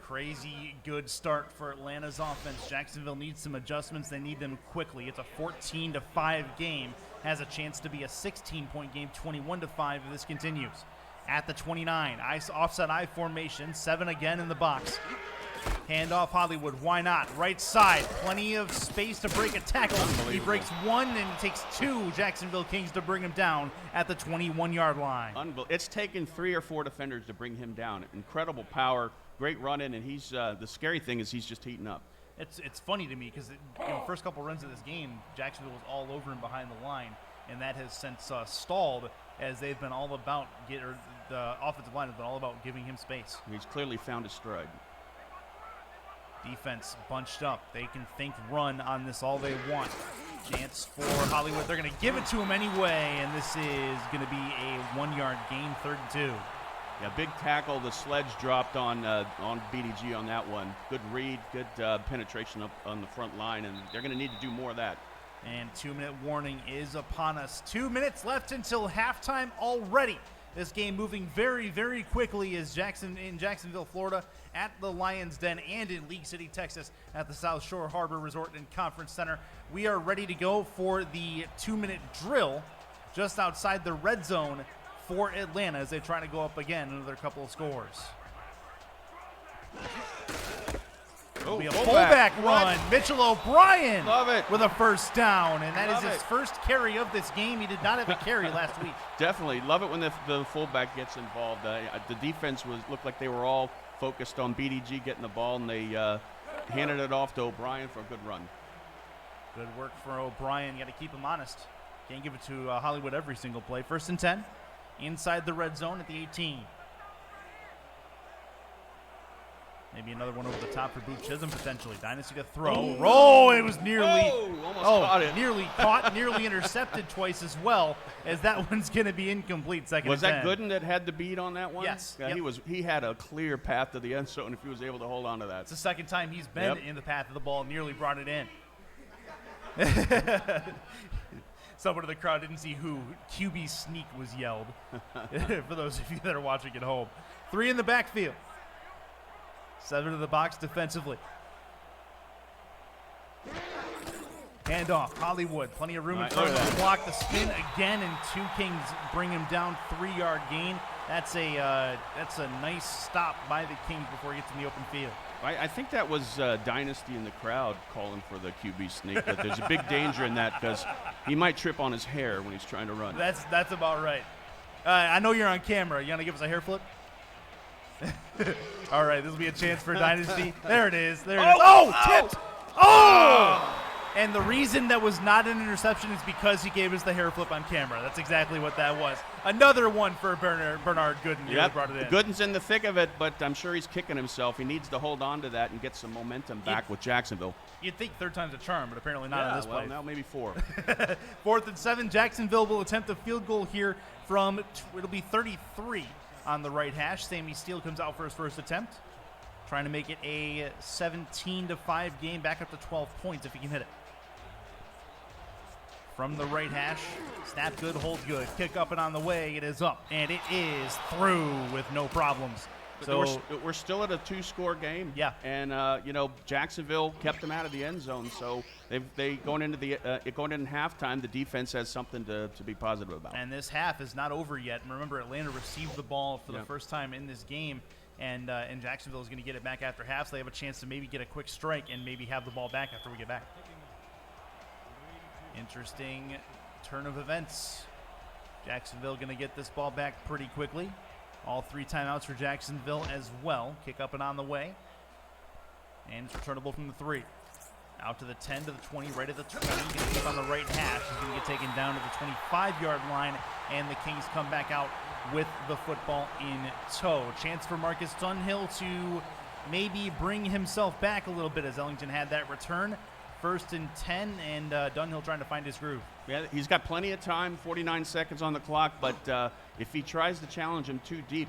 Crazy good start for Atlanta's offense. Jacksonville needs some adjustments. They need them quickly. It's a 14-5 game. Has a chance to be a 16-point game, 21-5 if this continues. At the 29, offset I formation, 7 again in the box. Handoff Hollywood, why not? Right side, plenty of space to break a tackle. He breaks 1 and it takes 2 Jacksonville Kings to bring him down at the 21-yard line.
It's taken 3 or 4 defenders to bring him down. Incredible power. Great running, and he's the scary thing is he's just heating up.
It's funny to me because first couple runs of this game, Jacksonville was all over him behind the line, and that has since stalled as they've been all about the offensive line has been all about giving him space.
He's clearly found his stride.
Defense bunched up. They can think run on this all they want. Chance for Hollywood. They're going to give it to him anyway, and this is going to be a 1-yard gain, 3rd and 2.
Yeah, big tackle. The sledge dropped on BDG on that one. Good read, good penetration up on the front line, and they're going to need to do more of that.
And 2-minute warning is upon us. 2 minutes left until halftime already. This game moving very, very quickly is in Jacksonville, Florida, at the Lions Den, and in League City, Texas, at the South Shore Harbor Resort and Conference Center. We are ready to go for the 2-minute drill just outside the red zone for Atlanta as they try to go up again another couple of scores. It'll be a fullback run. Mitchell O'Brien with a first down, and that is his first carry of this game. He did not have a carry last week.
Definitely. Love it when the fullback gets involved. The defense looked like they were all focused on BDG getting the ball, and they handed it off to O'Brien for a good run.
Good work for O'Brien. Got to keep him honest. Can't give it to Hollywood every single play. 1st and 10. Inside the red zone at the 18. Maybe another one over the top for Boo Chisholm potentially. Dynasty to throw. Roll! It was nearly
caught it.
Nearly caught, nearly intercepted twice as well, as that one's going to be incomplete. 2nd
Was
and 10.
that Gooden that had the beat on that one?
Yes.
Yeah,
Yep.
he had a clear path to the end zone if he was able to hold on to that.
It's the second time he's been in the path of the ball, nearly brought it in. Someone in the crowd didn't see who. QB sneak was yelled. For those of you that are watching at home. 3 in the backfield. 7 in the box defensively. Handoff, Hollywood, plenty of room in front of the block. The spin again, and 2 Kings bring him down, 3-yard gain. That's a nice stop by the Kings before he gets in the open field.
I think that was Dynasty in the crowd calling for the QB sneak, but there's a big danger in that because he might trip on his hair when he's trying to run.
That's about right. I know you're on camera. You want to give us a hair flip? All right, this will be a chance for Dynasty. There it is. There it is. Oh, tipped. Oh! And the reason that was not an interception is because he gave us the hair flip on camera. That's exactly what that was. Another one for Bernard Gooden.
Yep,
brought it in.
Gooden's in the thick of it, but I'm sure he's kicking himself. He needs to hold on to that and get some momentum back with Jacksonville.
You'd think 3rd time's a charm, but apparently not on this play.
Now maybe 4.
4th and 7. Jacksonville will attempt a field goal here from, it'll be 33 on the right hash. Sammy Steele comes out for his first attempt. Trying to make it a 17-5 game, back up to 12 points if he can hit it. From the right hash, snap good, hold good, kick up and on the way, it is up, and it is through with no problems. So
we're still at a 2-score game.
Yeah.
And Jacksonville kept them out of the end zone, so they going into halftime, the defense has something to be positive about.
And this half is not over yet. And remember, Atlanta received the ball for the first time in this game, and Jacksonville is going to get it back after half, so they have a chance to maybe get a quick strike and maybe have the ball back after we get back. Interesting turn of events. Jacksonville going to get this ball back pretty quickly. All 3 timeouts for Jacksonville as well. Kick up and on the way. And it's returnable from the 3. Out to the 10, to the 20, right at the 20. Going to keep on the right hash. He's going to get taken down to the 25-yard line. And the Kings come back out with the football in tow. Chance for Marcus Dunhill to maybe bring himself back a little bit as Ellington had that return. 1st and 10, and Dunhill trying to find his groove.
Yeah, he's got plenty of time, 49 seconds on the clock, but if he tries to challenge him too deep,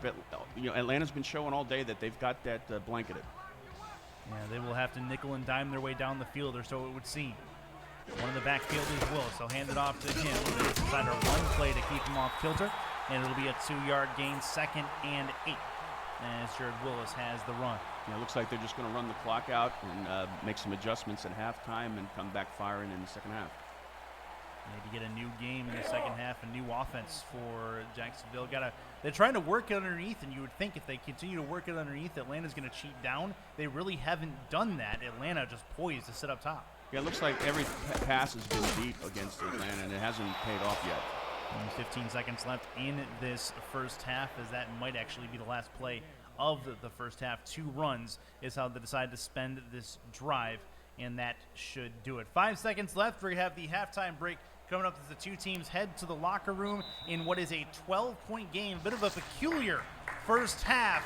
Atlanta's been showing all day that they've got that blanketed.
Yeah, they will have to nickel and dime their way down the field, or so it would seem. One in the backfield is Willis. They'll hand it off to him. They'll decide a run play to keep him off kilter, and it'll be a 2-yard gain, 2nd and 8. As Jared Willis has the run.
Yeah, it looks like they're just going to run the clock out and make some adjustments at halftime and come back firing in the second half.
Maybe get a new game in the second half, a new offense for Jacksonville. They're trying to work it underneath, and you would think if they continue to work it underneath, Atlanta's going to cheat down. They really haven't done that. Atlanta just poised to sit up top.
Yeah, it looks like every pass has been deep against Atlanta, and it hasn't paid off yet.
Only 15 seconds left in this first half, as that might actually be the last play of the first half. 2 runs is how they decide to spend this drive, and that should do it. 5 seconds left. We have the halftime break coming up as the 2 teams head to the locker room in what is a 12-point game. A bit of a peculiar first half,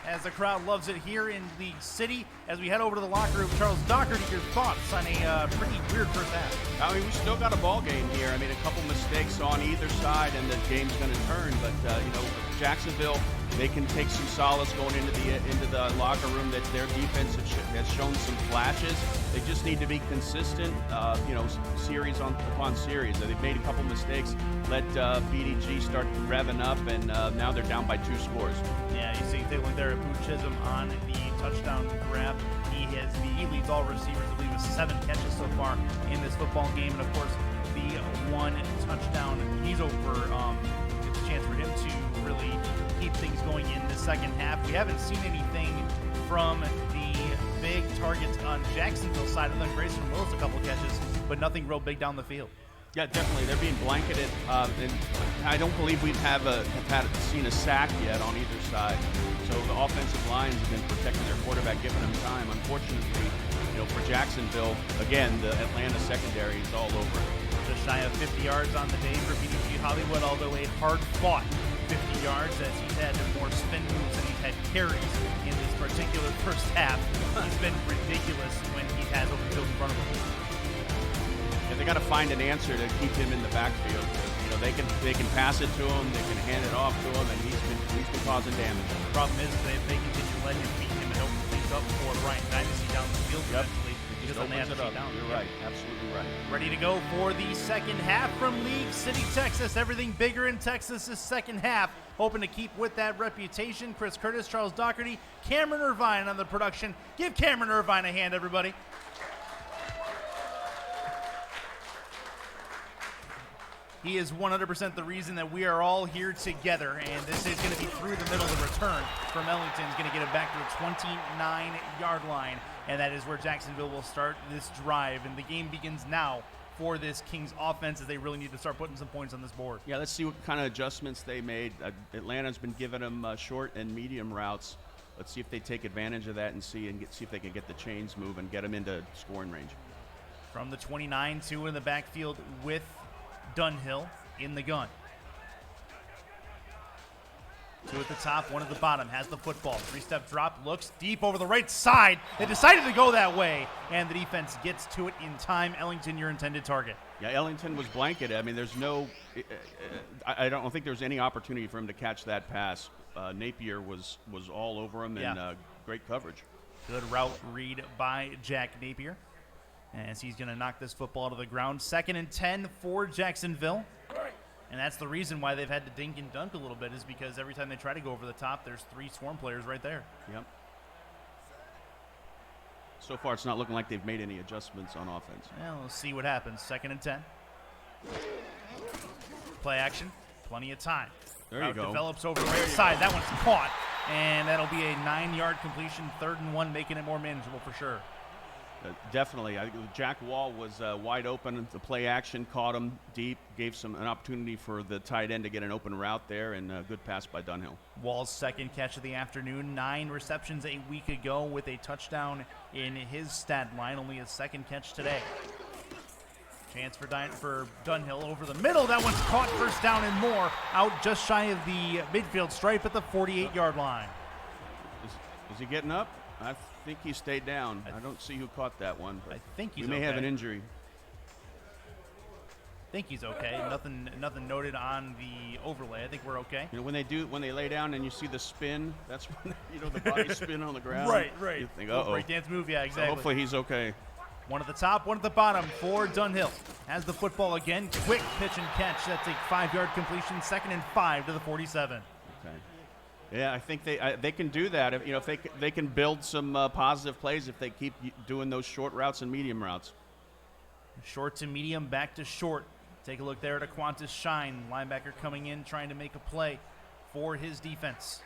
as the crowd loves it here in the city. As we head over to the locker room, Charles Doherty, your thoughts on a pretty weird first half?
I mean, we still got a ball game here. I mean, a couple mistakes on either side, and the game's going to turn. But Jacksonville, they can take some solace going into the locker room that their defense has shown some flashes. They just need to be consistent, series upon series. They've made a couple mistakes, let BDG start revving up, and now they're down by 2 scores.
Yeah, you see, take a look there at Boo Chisholm on the touchdown grab. He leads all receivers, I believe, with 7 catches so far in this football game, and of course, the 1 touchdown. He's over. It's a chance for him to really keep things going in the second half. We haven't seen anything from the big targets on Jacksonville's side of them. Grayson Willis a couple catches, but nothing real big down the field.
Yeah, definitely. They're being blanketed, and I don't believe we've seen a sack yet on either side. So the offensive lines have been protecting their quarterback, giving him time. Unfortunately, for Jacksonville, again, the Atlanta secondary is all over it.
Just shy of 50 yards on the day for BDG Hollywood, although a hard-fought 50 yards as he's had more spin moves than he's had carries in this particular first half. He's been ridiculous when he has open field in front of him.
Yeah, they got to find an answer to keep him in the backfield. They can pass it to him, they can hand it off to him, and he's been causing damage.
The problem is that if they continue letting him beat him and open things up for Brian Dynasty down the field, eventually because
It
then they have
opens
to
it
be
up.
down.
You're right. Absolutely right.
Ready to go for the second half from League City, Texas. Everything bigger in Texas this second half. Hoping to keep with that reputation. Chris Curtis, Charles Doherty, Cameron Irvine on the production. Give Cameron Irvine a hand, everybody. He is 100% the reason that we are all here together, and this is going to be through the middle. The return from Ellington is going to get it back to the 29-yard line, and that is where Jacksonville will start this drive, and the game begins now for this Kings offense as they really need to start putting some points on this board.
Yeah, let's see what kind of adjustments they made. Atlanta's been giving them short and medium routes. Let's see if they take advantage of that and see if they can get the chains moving, get them into scoring range.
From the 29, two in the backfield with Dunhill in the gun. Two at the top, one at the bottom, has the football. Three-step drop, looks deep over the right side. They decided to go that way, and the defense gets to it in time. Ellington, your intended target.
Yeah, Ellington was blanketed. I mean, there's no I don't think there's any opportunity for him to catch that pass. Napier was all over him, and great coverage.
Good route read by Jack Napier, as he's going to knock this football to the ground. 2nd and 10 for Jacksonville. And that's the reason why they've had to dink and dunk a little bit, is because every time they try to go over the top, there's 3 swarm players right there.
Yep. So far, it's not looking like they've made any adjustments on offense.
Well, we'll see what happens. 2nd and 10. Play action. Plenty of time.
There you go.
Develops over the right side. That one's caught. And that'll be a 9-yard completion. 3rd and 1, making it more manageable for sure.
Definitely. Jack Wall was wide open. The play action caught him deep, gave an opportunity for the tight end to get an open route there, and a good pass by Dunhill.
Wall's 2nd catch of the afternoon. 9 receptions a week ago with a touchdown in his stat line. Only his 2nd catch today. Chance for Dunhill over the middle. That one's caught. 1st down and more. Out just shy of the midfield stripe at the 48-yard line.
Is he getting up? I think he stayed down. I don't see who caught that one. But
I think he's
we may
okay.
have an injury.
I think he's okay. Nothing noted on the overlay. I think we're okay.
You know, when they lay down and you see the spin, that's when the body spin on the ground.
Right.
You think, uh-oh.
Breakdance move, yeah, exactly.
So hopefully he's okay.
One at the top, one at the bottom for Dunhill. Has the football again. Quick pitch and catch. That's a 5-yard completion. 2nd and 5 to the 47.
Okay. Yeah, I think they can do that. If they can build some positive plays if they keep doing those short routes and medium routes.
Short to medium, back to short. Take a look there at Aquantis Shine, linebacker coming in, trying to make a play for his defense.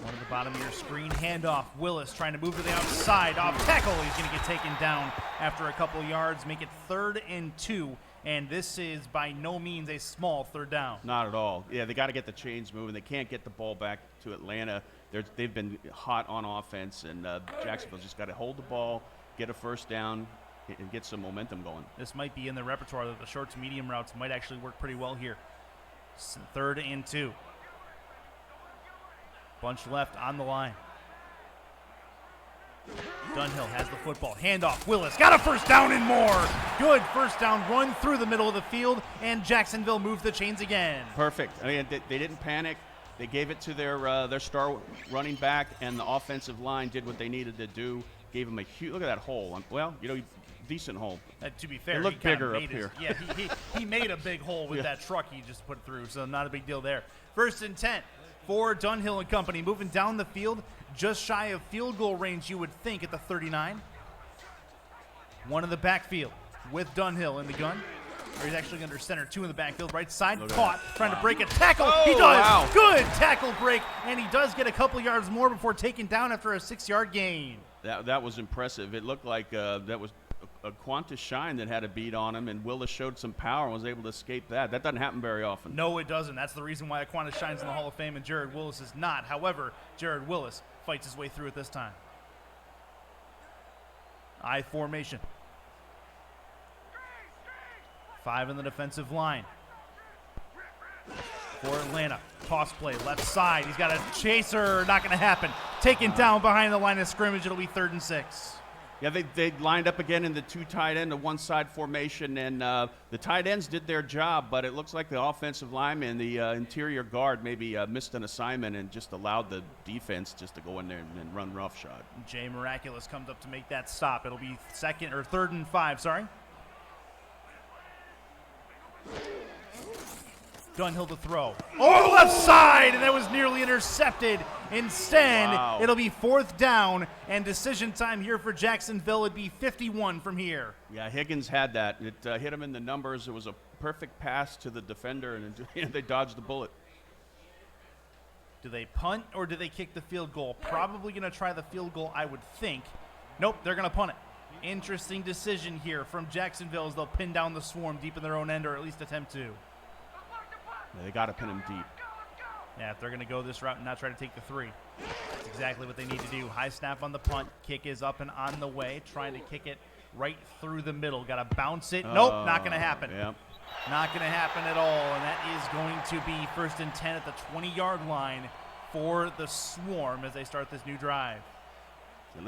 One at the bottom of your screen, handoff. Willis trying to move to the outside, off tackle. He's going to get taken down after a couple yards, make it 3rd and 2. And this is by no means a small 3rd down.
Not at all. Yeah, they got to get the chains moving. They can't get the ball back to Atlanta. They've been hot on offense, and Jacksonville's just got to hold the ball, get a 1st down, and get some momentum going.
This might be in the repertoire that the short to medium routes might actually work pretty well here. 3rd and 2. Bunch left on the line. Dunhill has the football. Handoff. Willis got a 1st down and more. Good 1st down run through the middle of the field, and Jacksonville moves the chains again.
Perfect. I mean, they didn't panic. They gave it to their star running back, and the offensive line did what they needed to do. Gave him a huge look at that hole. Well, decent hole.
To be fair,
it looked bigger up here.
Yeah, he made a big hole with that truck he just put through, so not a big deal there. 1st and 10 for Dunhill and company, moving down the field, just shy of field goal range, you would think, at the 39. One in the backfield with Dunhill in the gun. Or he's actually under center. 2 in the backfield, right side, caught, trying to break a tackle.
Oh,
he does.
wow.
Good tackle break, and he does get a couple yards more before taken down after a 6-yard gain.
That was impressive. It looked like that was a Qantas Shine that had a beat on him, and Willis showed some power and was able to escape that. That doesn't happen very often.
No, it doesn't. That's the reason why Aquantis Shine's in the Hall of Fame and Jared Willis is not. However, Jared Willis fights his way through it this time. I formation. 5 in the defensive line. For Atlanta, toss play, left side. He's got a chaser, not going to happen. Taken down behind the line of scrimmage. It'll be 3rd and 6.
Yeah, they lined up again in the two tight end to one side formation, and the tight ends did their job, but it looks like the offensive lineman, the interior guard, maybe missed an assignment and just allowed the defense just to go in there and run roughshod.
Jay Miraculous comes up to make that stop. It'll be 3rd and 5, sorry. Dunhill to throw. Oh, left side, and that was nearly intercepted. Instead, It'll be 4th down, and decision time here for Jacksonville. It'd be 51 from here.
Yeah, Higgins had that. It hit him in the numbers. It was a perfect pass to the defender, and they dodged the bullet.
Do they punt or do they kick the field goal? Probably going to try the field goal, I would think. Nope, they're going to punt it. Interesting decision here from Jacksonville as they'll pin down the swarm deep in their own end, or at least attempt to.
Yeah, they got to pin him deep.
Yeah, if they're going to go this route and not try to take the 3. That's exactly what they need to do. High snap on the punt. Kick is up and on the way. Trying to kick it right through the middle. Got to bounce it. Nope, not going to happen.
Yep.
Not going to happen at all. And that is going to be 1st and 10 at the 20-yard line for the Swarm as they start this new drive.
So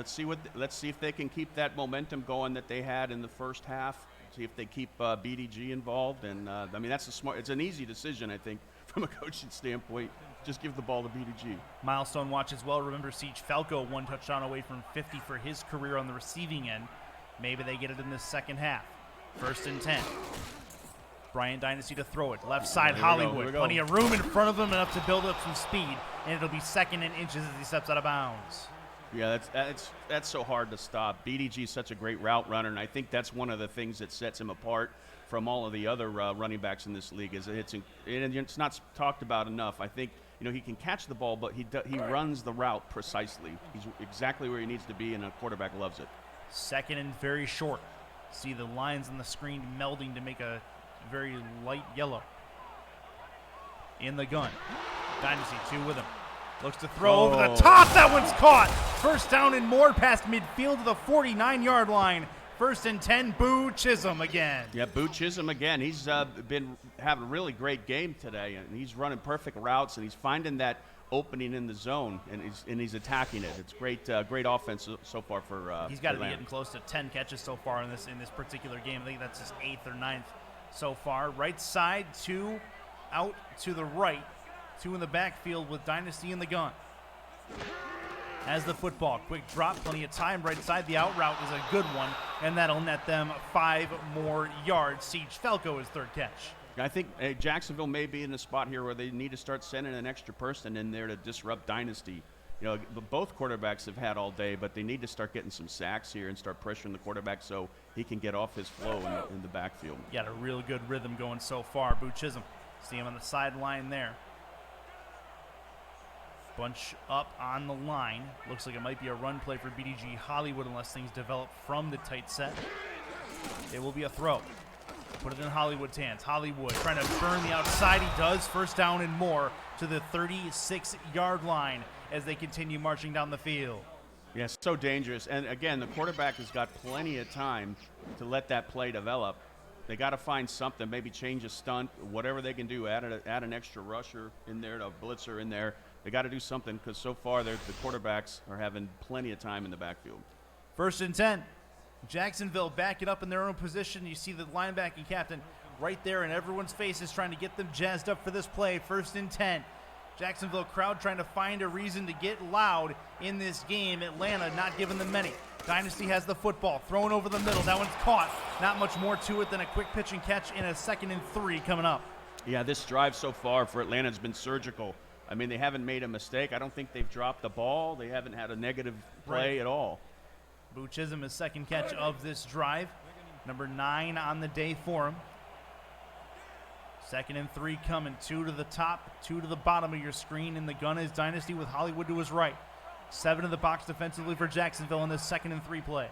let's see if they can keep that momentum going that they had in the first half. See if they keep BDG involved, and I mean it's an easy decision, I think, from a coaching standpoint. Just give the ball to BDG.
Milestone watch as well. Remember, Siege Falco 1 touchdown away from 50 for his career on the receiving end. Maybe they get it in the second half. 1st and 10. Bryant Dynasty to throw it. Left side, Hollywood. Plenty of room in front of him, enough to build up some speed, and it'll be 2nd and inches as he steps out of bounds.
Yeah, that's so hard to stop. BDG is such a great route runner, and I think that's one of the things that sets him apart from all of the other running backs in this league. Is it's not talked about enough. I think he can catch the ball, but he runs the route precisely. He's exactly where he needs to be, and a quarterback loves it.
2nd and very short. See the lines on the screen melding to make a very light yellow. In the gun, Dynasty 2 with him. Looks to throw over the top. That one's caught. 1st down and more past midfield to the 49-yard line. 1st and 10, Boo Chisholm again.
Yeah, Boo Chisholm again. He's been having a really great game today, and he's running perfect routes, and he's finding that opening in the zone, and he's attacking it. It's great offense so far for
he's got to be
Atlanta.
getting close to 10 catches so far in this particular game. I think that's his 8th or 9th so far. Right side, 2 out to the right. 2 in the backfield with Dynasty in the gun. Has the football. Quick drop, plenty of time. Right side, the out route is a good one, and that'll net them 5 more yards. Siege Falco is 3rd catch.
I think Jacksonville may be in a spot here where they need to start sending an extra person in there to disrupt Dynasty. Both quarterbacks have had all day, but they need to start getting some sacks here and start pressuring the quarterback so he can get off his flow in the backfield.
Got a real good rhythm going so far. Boo Chisholm. See him on the sideline there. Bunch up on the line. Looks like it might be a run play for BDG Hollywood unless things develop from the tight set. It will be a throw. Put it in Hollywood's hands. Hollywood trying to burn the outside. He does. 1st down and more to the 36-yard line as they continue marching down the field.
Yes, so dangerous. And again, the quarterback has got plenty of time to let that play develop. They got to find something, maybe change a stunt, whatever they can do, add an extra rusher in there, a blitzer in there. They got to do something because so far the quarterbacks are having plenty of time in the backfield.
1st and 10. Jacksonville backing up in their own position. You see the linebacking captain right there in everyone's faces trying to get them jazzed up for this play. 1st and 10. Jacksonville crowd trying to find a reason to get loud in this game. Atlanta not giving them many. Dynasty has the football, thrown over the middle. That one's caught. Not much more to it than a quick pitch and catch in a 2nd and 3 coming up.
Yeah, this drive so far for Atlanta has been surgical. I mean, they haven't made a mistake. I don't think they've dropped the ball. They haven't had a negative play at all.
Boo Chisholm is 2nd catch of this drive. Number 9 on the day for him. 2nd and 3 coming. 2 to the top, 2 to the bottom of your screen. In the gun is Dynasty with Hollywood to his right. 7 in the box defensively for Jacksonville in this 2nd and 3 play.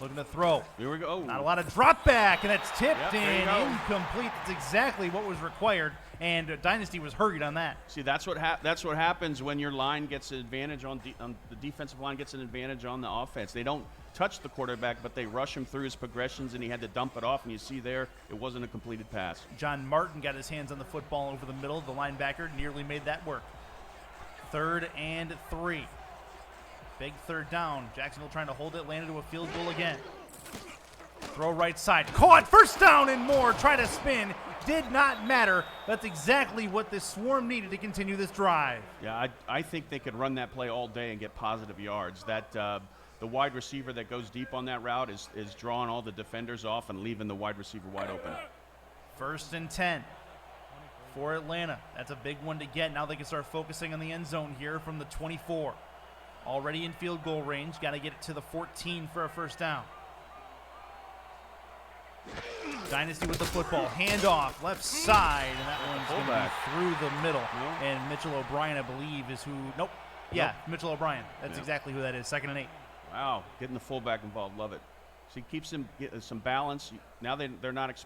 Looking to throw.
Here we go.
Not a lot of drop back, and that's tipped
Yep, there you
and
go.
incomplete. That's exactly what was required, and Dynasty was hurried on that.
See, that's what happens when your line gets an advantage on the defensive line gets an advantage on the offense. They don't touch the quarterback, but they rush him through his progressions, and he had to dump it off. And you see there, it wasn't a completed pass.
John Martin got his hands on the football over the middle. The linebacker nearly made that work. 3rd and 3. Big third down. Jacksonville trying to hold Atlanta to a field goal again. Throw right side. Caught. First down and more. Try to spin. Did not matter. That's exactly what the Swarm needed to continue this drive.
Yeah, I think they could run that play all day and get positive yards. That the wide receiver that goes deep on that route is drawing all the defenders off and leaving the wide receiver wide open.
1st and 10 for Atlanta. That's a big one to get. Now they can start focusing on the end zone here from the 24. Already in field goal range. Got to get it to the 14 for a first down. Dynasty with the football. Handoff, left side, and that one's going to be through the middle.
Nope.
And Mitchell O'Brien, I believe, is who. Nope. Yeah, Mitchell O'Brien. That's exactly who that is. 2nd and 8.
Wow, getting the fullback involved, love it. So he keeps them some balance. Now they're not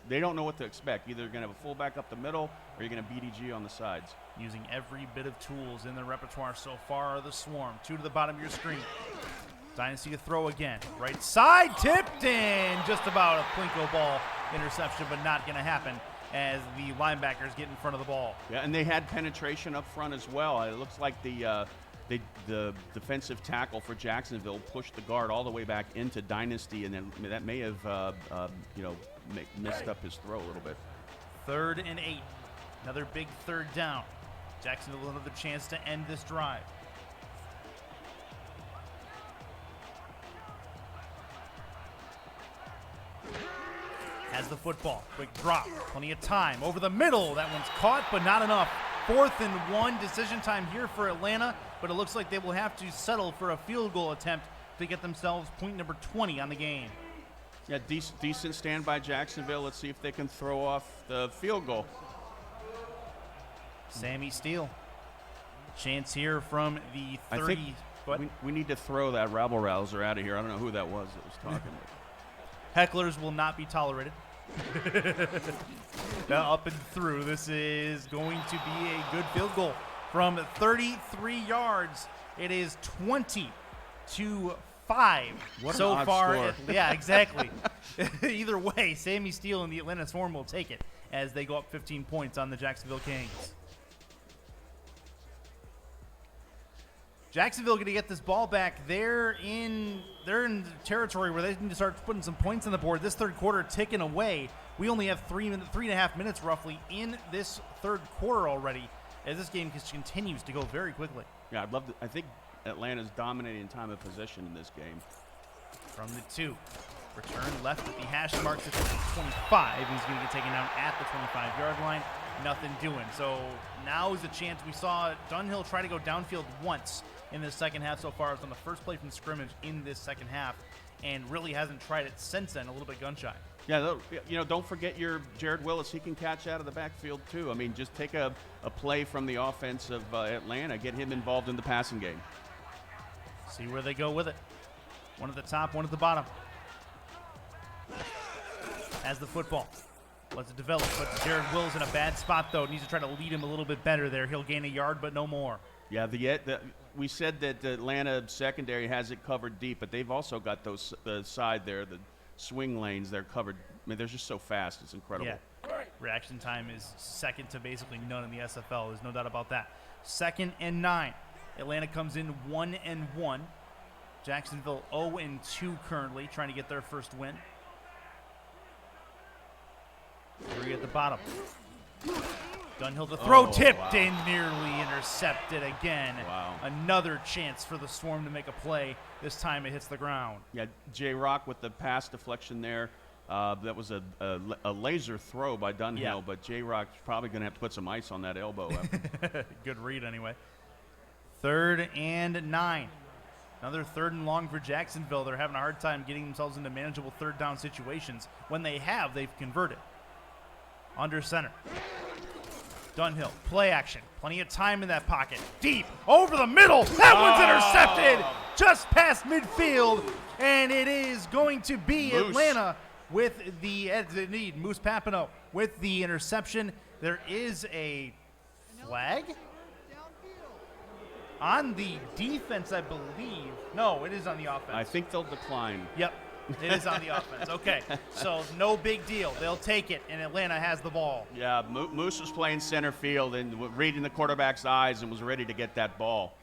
they don't know what to expect. Either you're going to have a fullback up the middle or you're going to BDG on the sides.
Using every bit of tools in their repertoire so far are the Swarm. 2 to the bottom of your screen. Dynasty to throw again. Right side, tipped in. Just about a Plinko ball interception, but not going to happen as the linebackers get in front of the ball.
Yeah, and they had penetration up front as well. It looks like the defensive tackle for Jacksonville pushed the guard all the way back into Dynasty, and then that may have messed up his throw a little bit.
3rd and 8. Another big third down. Jacksonville with another chance to end this drive. Has the football. Quick drop. Plenty of time. Over the middle. That one's caught, but not enough. 4th and 1. Decision time here for Atlanta, but it looks like they will have to settle for a field goal attempt to get themselves point number 20 on the game.
Yeah, decent stand by Jacksonville. Let's see if they can throw off the field goal.
Sammy Steele. Chance here from the 30.
I think we need to throw that rabble-rouser out of here. I don't know who that was talking.
Hecklers will not be tolerated. Now up and through. This is going to be a good field goal from 33 yards. It is 20-5
What
so
an odd
far.
score.
Yeah, exactly. Either way, Sammy Steele and the Atlanta Swarm will take it as they go up 15 points on the Jacksonville Kings. Jacksonville going to get this ball back. They're in the territory where they need to start putting some points on the board. This third quarter ticking away. We only have 3.5 minutes roughly in this third quarter already, as this game just continues to go very quickly.
Yeah, I think Atlanta's dominating time of possession in this game.
From the 2. Return left at the hash marks at the 25. He's going to get taken down at the 25-yard line. Nothing doing. So now is a chance. We saw Dunhill try to go downfield once in the second half so far. It's on the first play from scrimmage in this second half and really hasn't tried it since then. A little bit gun shy.
Yeah, don't forget your Jared Willis. He can catch out of the backfield too. I mean, just take a play from the offense of Atlanta, get him involved in the passing game.
See where they go with it. One at the top, one at the bottom. Has the football. Lets it develop, but Jared Willis in a bad spot, though. Needs to try to lead him a little bit better there. He'll gain a yard, but no more.
Yeah, we said that the Atlanta secondary has it covered deep, but they've also got the side there, the swing lanes, they're covered. I mean, they're just so fast. It's incredible.
Yeah. Reaction time is second to basically none in the SFL. There's no doubt about that. 2nd and 9. Atlanta comes in 1-1. Jacksonville 0-2 currently, trying to get their first win. 3 at the bottom. Dunhill to throw, tipped in, nearly intercepted again.
Wow.
Another chance for the Swarm to make a play. This time it hits the ground.
Yeah, J-Rock with the pass deflection there. That was a laser throw by Dunhill, but J-Rock's probably going to have to put some ice on that elbow.
Good read anyway. 3rd and 9. Another 3rd and long for Jacksonville. They're having a hard time getting themselves into manageable third down situations. When they have, they've converted. Under center. Dunhill, play action. Plenty of time in that pocket. Deep, over the middle. That one's intercepted just past midfield. And it is going to be
Moose.
Atlanta with the need. Moose Papineau with the interception. There is a flag on the defense, I believe. No, it is on the offense.
I think they'll decline.
Yep. It is on the offense. Okay, so no big deal. They'll take it, and Atlanta has the ball.
Yeah, Moose was playing center field and reading the quarterback's eyes and was ready to get that ball.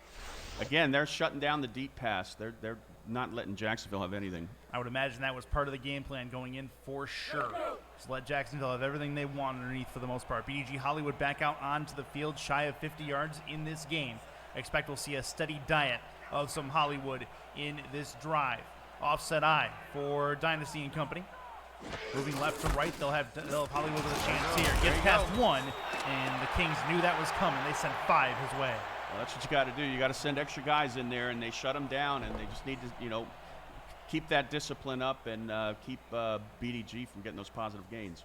Again, they're shutting down the deep pass. They're not letting Jacksonville have anything.
I would imagine that was part of the game plan going in for sure. Just let Jacksonville have everything they want underneath for the most part. BDG Hollywood back out onto the field, shy of 50 yards in this game. Expect we'll see a steady diet of some Hollywood in this drive. Offset eye for Dynasty and company. Moving left to right, they'll have Hollywood with a chance here. Gets past one, and the Kings knew that was coming. They sent 5 his way.
Well, that's what you got to do. You got to send extra guys in there, and they shut them down, and they just need to, you know, keep that discipline up and keep BDG from getting those positive gains.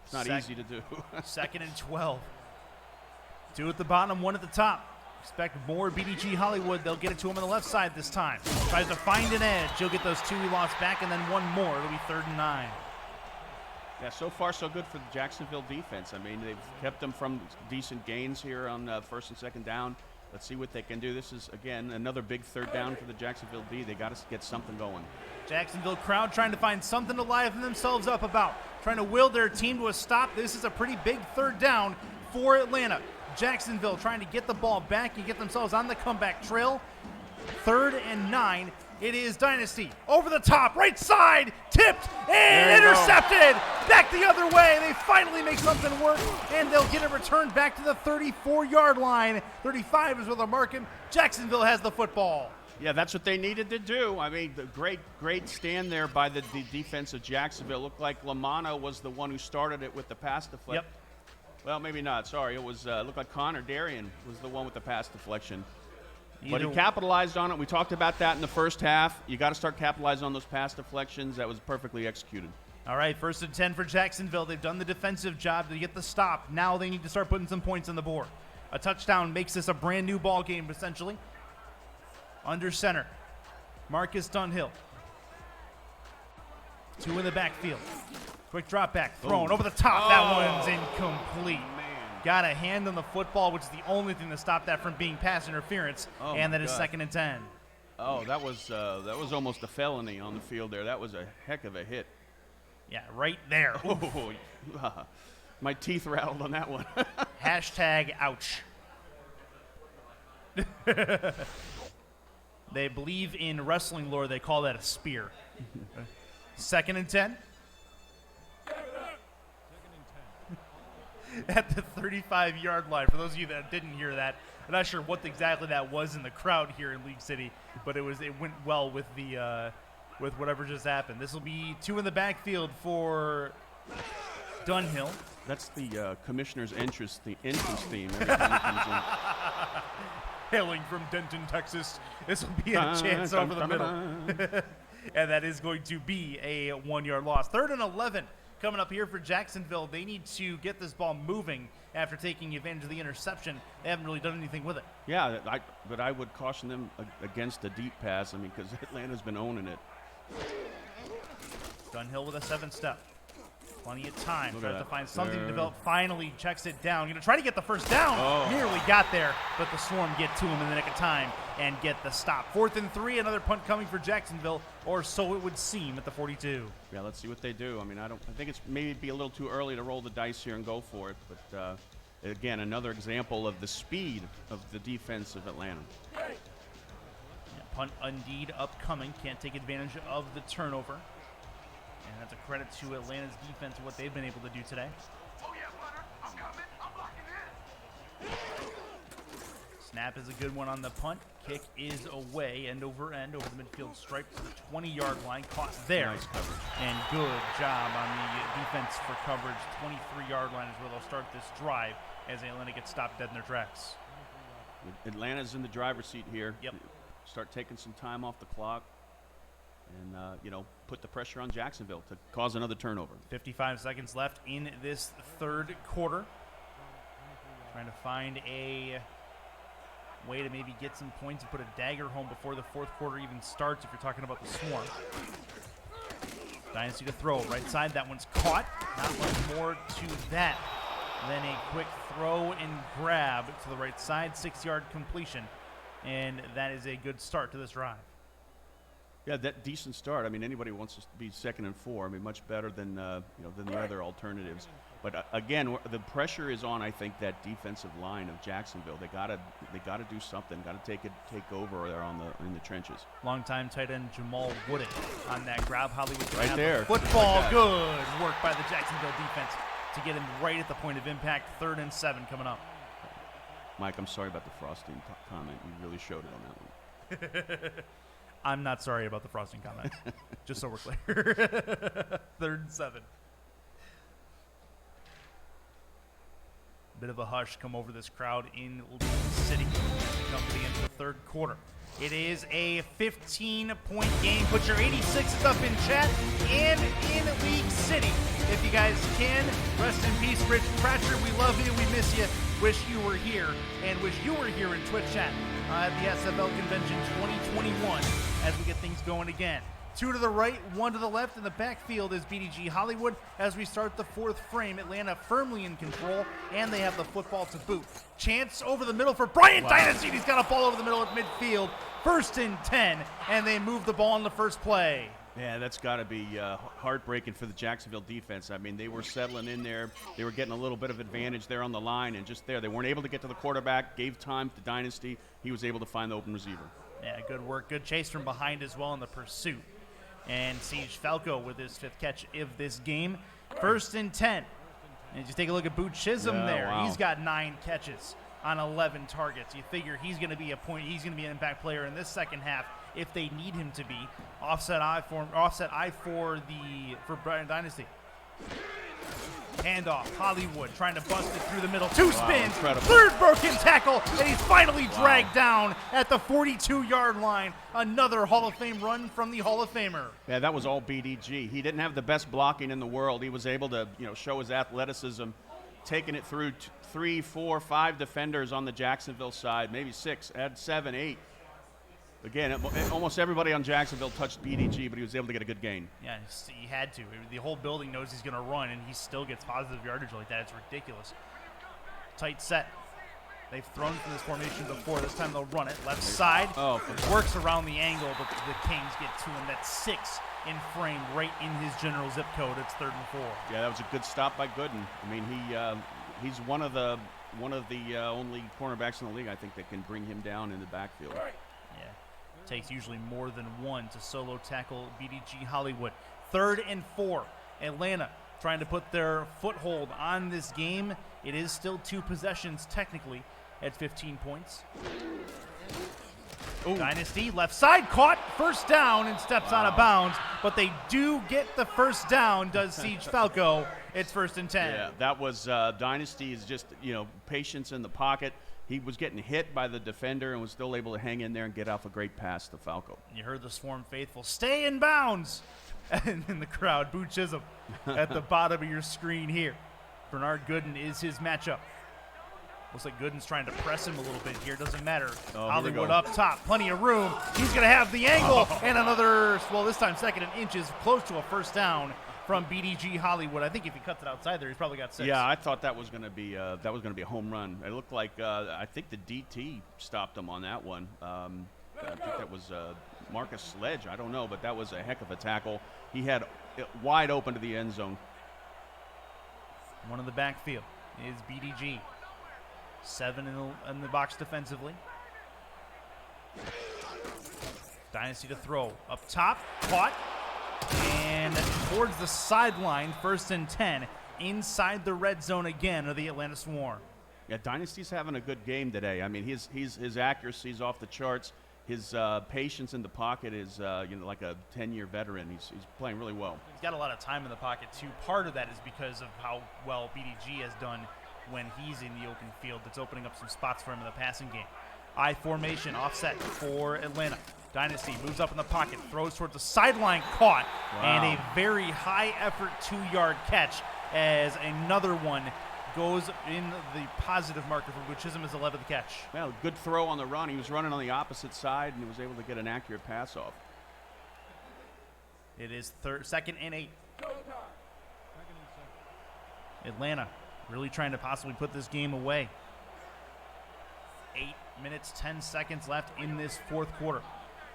It's not easy to do.
2nd and 12. 2 at the bottom, 1 at the top. Expect more BDG Hollywood. They'll get it to him on the left side this time. Tries to find an edge. He'll get those 2 he lost back, and then 1 more. It'll be 3rd and 9.
Yeah, so far so good for the Jacksonville defense. I mean, they've kept them from decent gains here on 1st and 2nd down. Let's see what they can do. This is, again, another big 3rd down for the Jacksonville D. They got to get something going.
Jacksonville crowd trying to find something to liven themselves up about. Trying to will their team to a stop. This is a pretty big 3rd down for Atlanta. Jacksonville trying to get the ball back and get themselves on the comeback trail. 3rd and 9. It is Dynasty over the top, right side, tipped and intercepted. Back the other way. They finally make something work, and they'll get it returned back to the 34-yard line. 35 is where they'll mark him. Jacksonville has the football.
Yeah, that's what they needed to do. I mean, the great stand there by the defense of Jacksonville. Looked like Lamano was the one who started it with the pass deflection.
Yep.
Well, maybe not. Sorry, it was looked like Connor Darien was the one with the pass deflection. But
Either
he capitalized on it. We talked about that in the first half. You got to start capitalizing on those pass deflections. That was perfectly executed.
All right, 1st and 10 for Jacksonville. They've done the defensive job to get the stop. Now they need to start putting some points on the board. A touchdown makes this a brand new ball game, essentially. Under center, Marcus Dunhill. 2 in the backfield. Quick drop back, thrown over the top. That one's incomplete. Got a hand on the football, which is the only thing to stop that from being pass interference. And that is 2nd and 10.
Oh, that was almost a felony on the field there. That was a heck of a hit.
Yeah, right there.
Oh, my teeth rattled on that one.
Hashtag ouch. They believe in wrestling lore. They call that a spear. 2nd and 10. At the 35-yard line. For those of you that didn't hear that, I'm not sure what exactly that was in the crowd here in League City, but it went well with the with whatever just happened. This will be 2 in the backfield for Dunhill.
That's the commissioner's entrance theme every time he comes in.
Hailing from Denton, Texas, this will be a chance over the middle. And that is going to be a 1-yard loss. 3rd and 11 coming up here for Jacksonville. They need to get this ball moving after taking advantage of the interception. They haven't really done anything with it.
Yeah, but I would caution them against the deep pass. I mean, because Atlanta's been owning it.
Dunhill with a 7-step. Plenty of time.
Look
Tries
at
to
that.
find something to
There.
develop. Finally checks it down. Going to try to get the first down. Nearly got there, but the Swarm get to him in the nick of time and get the stop. 4th and 3. Another punt coming for Jacksonville, or so it would seem at the 42.
Yeah, let's see what they do. I mean, I think it's maybe be a little too early to roll the dice here and go for it. But again, another example of the speed of the defense of Atlanta.
Yeah, punt indeed upcoming. Can't take advantage of the turnover. And that's a credit to Atlanta's defense and what they've been able to do today.
Oh yeah, Bunner, I'm coming. I'm locking in.
Snap is a good one on the punt. Kick is away, end over the midfield stripe to the 20-yard line. Caught there.
Nice coverage.
And good job on the defense for coverage. 23-yard line is where they'll start this drive as Atlanta gets stopped dead in their tracks.
Atlanta's in the driver's seat here.
Yep.
Start taking some time off the clock and, put the pressure on Jacksonville to cause another turnover.
55 seconds left in this 3rd quarter. Trying to find a way to maybe get some points and put a dagger home before the 4th quarter even starts if you're talking about the Swarm. Dynasty to throw. Right side, that one's caught. Not much more to that than a quick throw and grab to the right side. 6-yard completion. And that is a good start to this drive.
Yeah, that decent start. I mean, anybody wants to be 2nd and 4. I mean, much better than than the other alternatives. But again, the pressure is on. I think that defensive line of Jacksonville. They gotta do something. Got to take over there in the trenches.
Longtime tight end Jamal Wooding on that grab. Hollywood
Right there.
Football, good work by the Jacksonville defense to get him right at the point of impact. 3rd and 7 coming up.
Mike, I'm sorry about the frosting comment. You really showed it on that one.
I'm not sorry about the frosting comment, just so we're clear. 3rd and 7. Bit of a hush come over this crowd in League City. We come to the end of the 3rd quarter. It is a 15-point game. Put your 86s up in chat and in League City. If you guys can, rest in peace, Rich Pratcher. We love you. We miss you. Wish you were here, and wish you were here in Twitch chat at the SFL Convention 2021 as we get things going again. 2 to the right, 1 to the left. In the backfield is BDG Hollywood as we start the 4th frame. Atlanta firmly in control, and they have the football to boot. Chance over the middle for Bryant Dynasty. He's got a ball over the middle at midfield. 1st and 10, and they move the ball on the first play.
Yeah, that's got to be heartbreaking for the Jacksonville defense. I mean, they were settling in there. They were getting a little bit of advantage there on the line, and just there. They weren't able to get to the quarterback, gave time to Dynasty. He was able to find the open receiver. Yeah,
good work. Good chase from behind as well in the pursuit. And Siege Falco with his 5th catch of this game. 1st and 10. And just take a look at Boot Chisholm there.
Wow.
He's got 9 catches on 11 targets. You figure he's going to be he's going to be an impact player in this second half if they need him to be. Offset eye for Bryant Dynasty. Handoff, Hollywood trying to bust it through the middle. 2 spins,
incredible.
3rd broken tackle, and he's finally dragged down at the 42-yard line. Another Hall of Fame run from the Hall of Famer.
Yeah, that was all BDG. He didn't have the best blocking in the world. He was able to, show his athleticism, taking it through 3, 4, 5 defenders on the Jacksonville side, maybe 6, add 7, 8. Again, almost everybody on Jacksonville touched BDG, but he was able to get a good gain.
Yeah, he had to. The whole building knows he's going to run, and he still gets positive yardage like that. It's ridiculous. Tight set. They've thrown from this formation before. This time they'll run it. Left side.
Oh,
it works around the angle, but the Kings get to him. That's 6 in frame right in his general zip code. It's 3rd and 4.
Yeah, that was a good stop by Gooden. I mean, he's one of the only cornerbacks in the league, I think, that can bring him down in the backfield.
Yeah, takes usually more than one to solo tackle BDG Hollywood. 3rd and 4. Atlanta trying to put their foothold on this game. It is still 2 possessions technically at 15 points. Ooh. Dynasty left side caught, 1st down, and steps out of bounds, but they do get the 1st down, does Siege Falco. It's 1st and 10.
Yeah, that was Dynasty is just, patience in the pocket. He was getting hit by the defender and was still able to hang in there and get off a great pass to Falco.
You heard the Swarm faithful, stay in bounds. And in the crowd, Boo Chisholm at the bottom of your screen here. Bernard Gooden is his matchup. Looks like Gooden's trying to press him a little bit here. Doesn't matter. Hollywood up top. Plenty of room. He's going to have the angle. And another, this time 2nd and inches, close to a 1st down from BDG Hollywood. I think if he cuts it outside there, he's probably got 6.
Yeah, I thought that was going to be a home run. It looked like I think the DT stopped him on that one. I think that was Marcus Sledge. I don't know, but that was a heck of a tackle. He had it wide open to the end zone.
One in the backfield is BDG. 7 in the box defensively. Dynasty to throw. Up top, caught. And towards the sideline, 1st and 10. Inside the red zone again of the Atlanta Swarm.
Yeah, Dynasty's having a good game today. I mean, his accuracy is off the charts. His patience in the pocket is like a 10-year veteran. He's playing really well.
He's got a lot of time in the pocket, too. Part of that is because of how well BDG has done when he's in the open field. That's opening up some spots for him in the passing game. I formation offset for Atlanta. Dynasty moves up in the pocket, throws towards the sideline, caught, and a very high-effort 2-yard catch as another one goes in the positive marker from Boo Chisholm as 11th catch.
Well, good throw on the run. He was running on the opposite side, and he was able to get an accurate pass off.
It is 2nd and 8. Atlanta really trying to possibly put this game away. 8 minutes, 10 seconds left in this 4th quarter.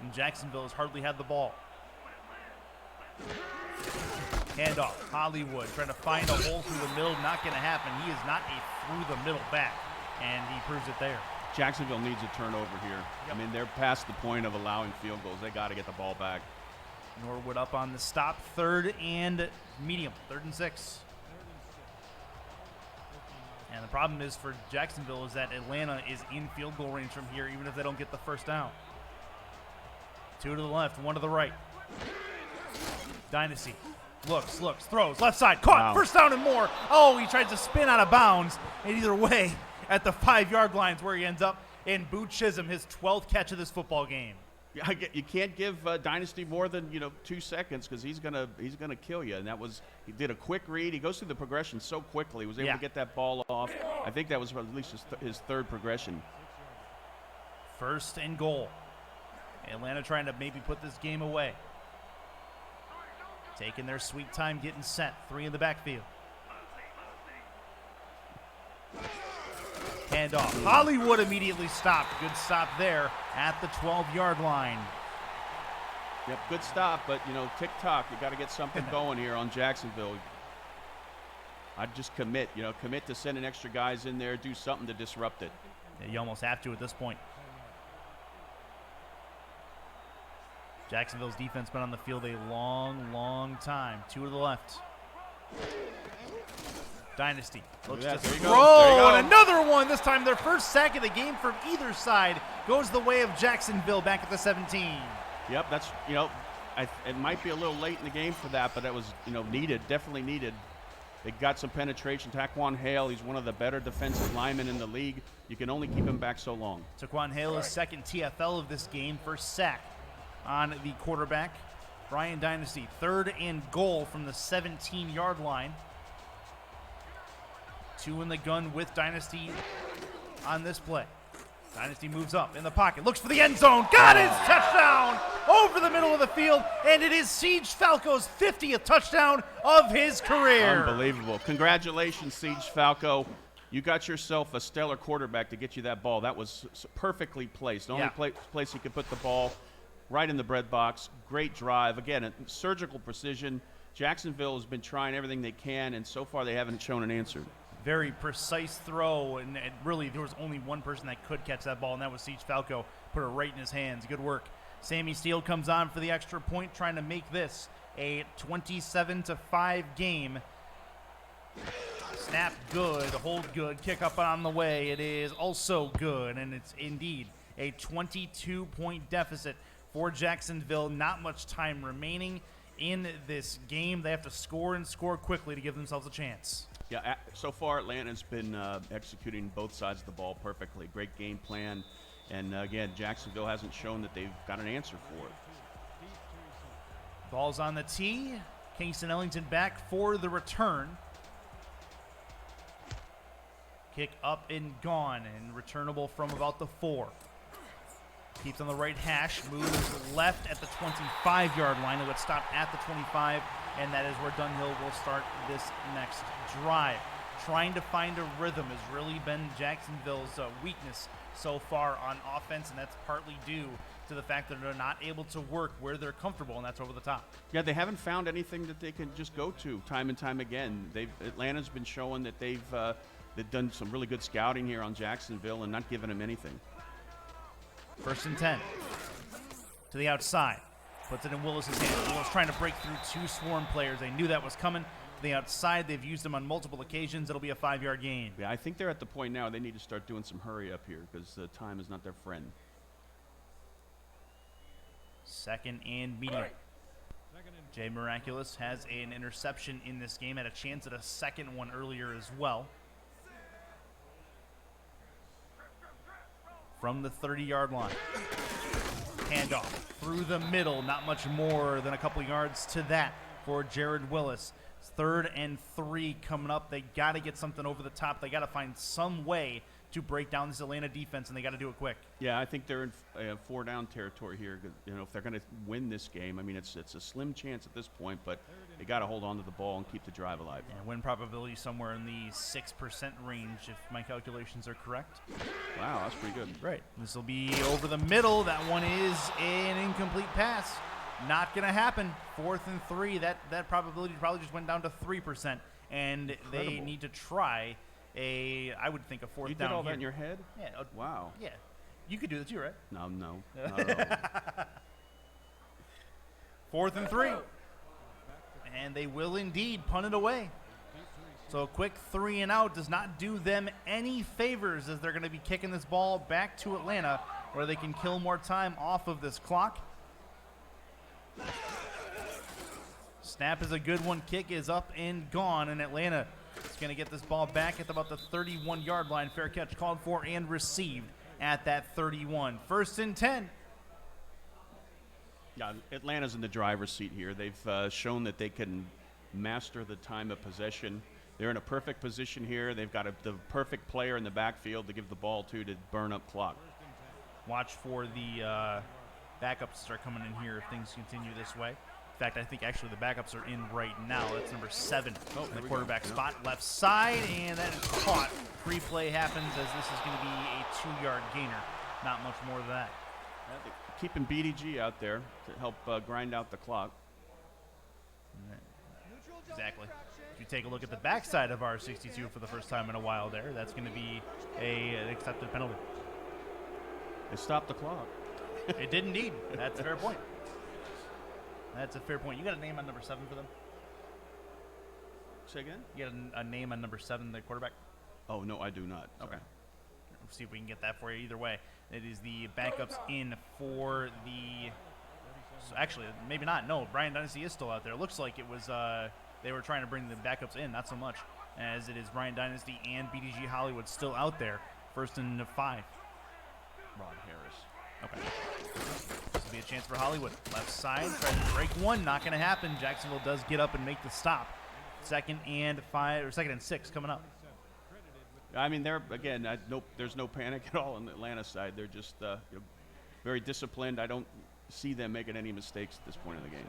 And Jacksonville has hardly had the ball. Handoff, Hollywood trying to find a hole through the middle. Not going to happen. He is not a through-the-middle back, and he proves it there.
Jacksonville needs a turnover here. I mean, they're past the point of allowing field goals. They got to get the ball back.
Norwood up on the stop. 3rd and medium. 3rd and 6. And the problem is for Jacksonville is that Atlanta is in field goal range from here, even if they don't get the first down. 2 to the left, 1 to the right. Dynasty. Looks, throws, left side, caught, first down and more. Oh, he tries to spin out of bounds, and either way, at the 5-yard line is where he ends up. And Boo Chisholm, his 12th catch of this football game.
Yeah, you can't give Dynasty more than 2 seconds because he's gonna kill you. And he did a quick read. He goes through the progression so quickly. He was able to get that ball off. I think that was at least his 3rd progression.
1st and goal. Atlanta trying to maybe put this game away. Taking their sweet time getting set. 3 in the backfield. Handoff. Hollywood immediately stopped. Good stop there at the 12-yard line.
Yep, good stop, but, tick-tock. You got to get something going here on Jacksonville. I'd just commit to sending extra guys in there, do something to disrupt it.
Yeah, you almost have to at this point. Jacksonville's defense been on the field a long time. 2 to the left. Dynasty looks to throw, and another one. This time their first sack of the game from either side goes the way of Jacksonville back at the 17.
Yep, that's, it might be a little late in the game for that, but that was, needed, definitely needed. They got some penetration. Taquan Hale, he's one of the better defensive linemen in the league. You can only keep him back so long.
Taquan Hale is 2nd TFL of this game, first sack on the quarterback. Brian Dynasty, 3rd and goal from the 17-yard line. 2 in the gun with Dynasty on this play. Dynasty moves up in the pocket, looks for the end zone, got his touchdown over the middle of the field, and it is Siege Falco's 50th touchdown of his career.
Unbelievable. Congratulations, Siege Falco. You got yourself a stellar quarterback to get you that ball. That was perfectly placed. The only place you could put the ball right in the bread box. Great drive. Again, surgical precision. Jacksonville has been trying everything they can, and so far they haven't shown an answer.
Very precise throw, and really there was only one person that could catch that ball, and that was Siege Falco. Put it right in his hands. Good work. Sammy Steele comes on for the extra point, trying to make this a 27-5 game. Snap good, hold good, kick up on the way. It is also good, and it's indeed a 22-point deficit for Jacksonville. Not much time remaining in this game. They have to score and score quickly to give themselves a chance.
Yeah, so far Atlanta's been executing both sides of the ball perfectly. Great game plan. And again, Jacksonville hasn't shown that they've got an answer for it.
Ball's on the tee. Kingston Ellington back for the return. Kick up and gone, and returnable from about the 4. Keeps on the right hash, moves left at the 25-yard line. It would stop at the 25, and that is where Dunhill will start this next drive. Trying to find a rhythm has really been Jacksonville's weakness so far on offense, and that's partly due to the fact that they're not able to work where they're comfortable, and that's over the top.
Yeah, they haven't found anything that they can just go to time and time again. Atlanta's been showing that they've done some really good scouting here on Jacksonville and not giving them anything.
1st and 10. To the outside. Puts it in Willis's hands. Willis trying to break through 2 swarm players. They knew that was coming. To the outside, they've used them on multiple occasions. It'll be a 5-yard gain.
Yeah, I think they're at the point now they need to start doing some hurry up here because time is not their friend.
2nd and medium. Jay Miraculous has an interception in this game. Had a chance at a second one earlier as well. From the 30-yard line. Handoff through the middle. Not much more than a couple yards to that for Jared Willis. 3rd and 3 coming up. They got to get something over the top. They got to find some way to break down this Atlanta defense, and they got to do it quick. Yeah,
I think they're in 4-down territory here. If they're going to win this game, I mean, it's a slim chance at this point, but they got to hold on to the ball and keep the drive alive.
Yeah, win probability somewhere in the 6% range, if my calculations are correct.
Wow, that's pretty good.
Right. This will be over the middle. That one is an incomplete pass. Not going to happen. 4th and 3. That probability probably just went down to 3%. And they need to try I would think, a 4th down.
You did all
here.
that in your head?
Yeah.
Wow.
Yeah. You could do that too, right?
No. Not at all.
4th and 3. And they will indeed punt it away. So a quick 3 and out does not do them any favors, as they're going to be kicking this ball back to Atlanta, where they can kill more time off of this clock. Snap is a good one. Kick is up and gone, and Atlanta is going to get this ball back at about the 31-yard line. Fair catch called for and received at that 31. 1st and 10.
Yeah, Atlanta's in the driver's seat here. They've shown that they can master the time of possession. They're in a perfect position here. They've got the perfect player in the backfield to give the ball to burn up clock.
Watch for the backups to start coming in here if things continue this way. In fact, I think actually the backups are in right now. That's number 7 in the quarterback spot, left side, and that is caught. Free play happens, as this is going to be a 2-yard gainer. Not much more than that.
Keeping BDG out there to help grind out the clock.
Exactly. If you take a look at the backside of our 62 for the first time in a while there, that's going to be an accepted penalty.
They stopped the clock.
It did indeed. That's a fair point. That's a fair point. You got a name on number 7 for them?
Say again?
You got a name on number 7, the quarterback?
Oh, no, I do not.
Okay. We'll see if we can get that for you. Either way, it is the backups in for the... So actually, maybe not. No, Brian Dynasty is still out there. It looks like it was... they were trying to bring the backups in, not so much, as it is Brian Dynasty and BDG Hollywood still out there. 1st and 5.
Ron Harris.
Okay. This will be a chance for Hollywood. Left side, tries to break one. Not going to happen. Jacksonville does get up and make the stop. 2nd and 5, or 2nd and 6 coming up.
I mean, there's no panic at all on the Atlanta side. They're just very disciplined. I don't see them making any mistakes at this point in the game.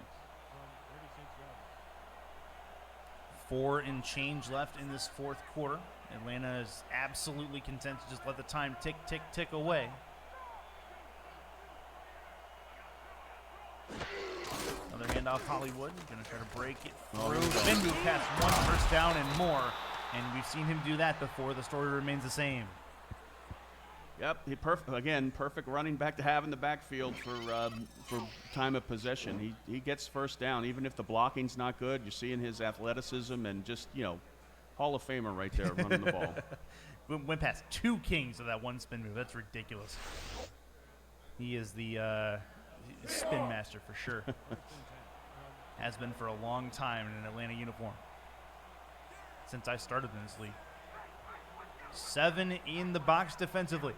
4 and change left in this 4th quarter. Atlanta is absolutely content to just let the time tick, tick, tick away. Another handoff, Hollywood. Going to try to break it through. Spin move past 1, 1st down and more. And we've seen him do that before. The story remains the same.
Yep, perfect running back to have in the backfield for time of possession. He gets 1st down, even if the blocking's not good. You're seeing his athleticism and just, Hall of Famer right there running the ball.
Went past 2 kings of that one spin move. That's ridiculous. He is the spin master for sure. Has been for a long time in an Atlanta uniform. Since I started in this league. 7 in the box defensively.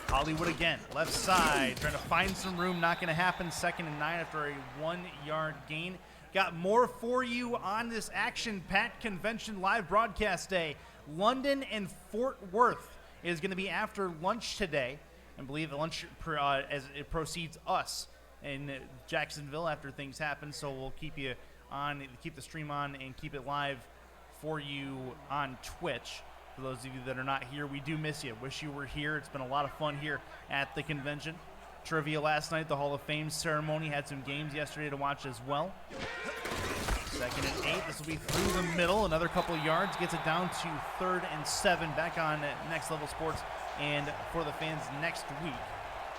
Hollywood again, left side, trying to find some room, not going to happen. 2nd and 9 after a 1-yard gain. Got more for you on this action-packed convention live broadcast day. London and Fort Worth is going to be after lunch today. I believe the lunch as it proceeds us in Jacksonville after things happen. So we'll keep you on, keep the stream on, and keep it live for you on Twitch. For those of you that are not here, we do miss you. Wish you were here. It's been a lot of fun here at the convention. Trivia last night, the Hall of Fame ceremony. Had some games yesterday to watch as well. 2nd and 8. This will be through the middle. Another couple of yards. Gets it down to 3rd and 7. Back on Next Level Sports and for the fans next week.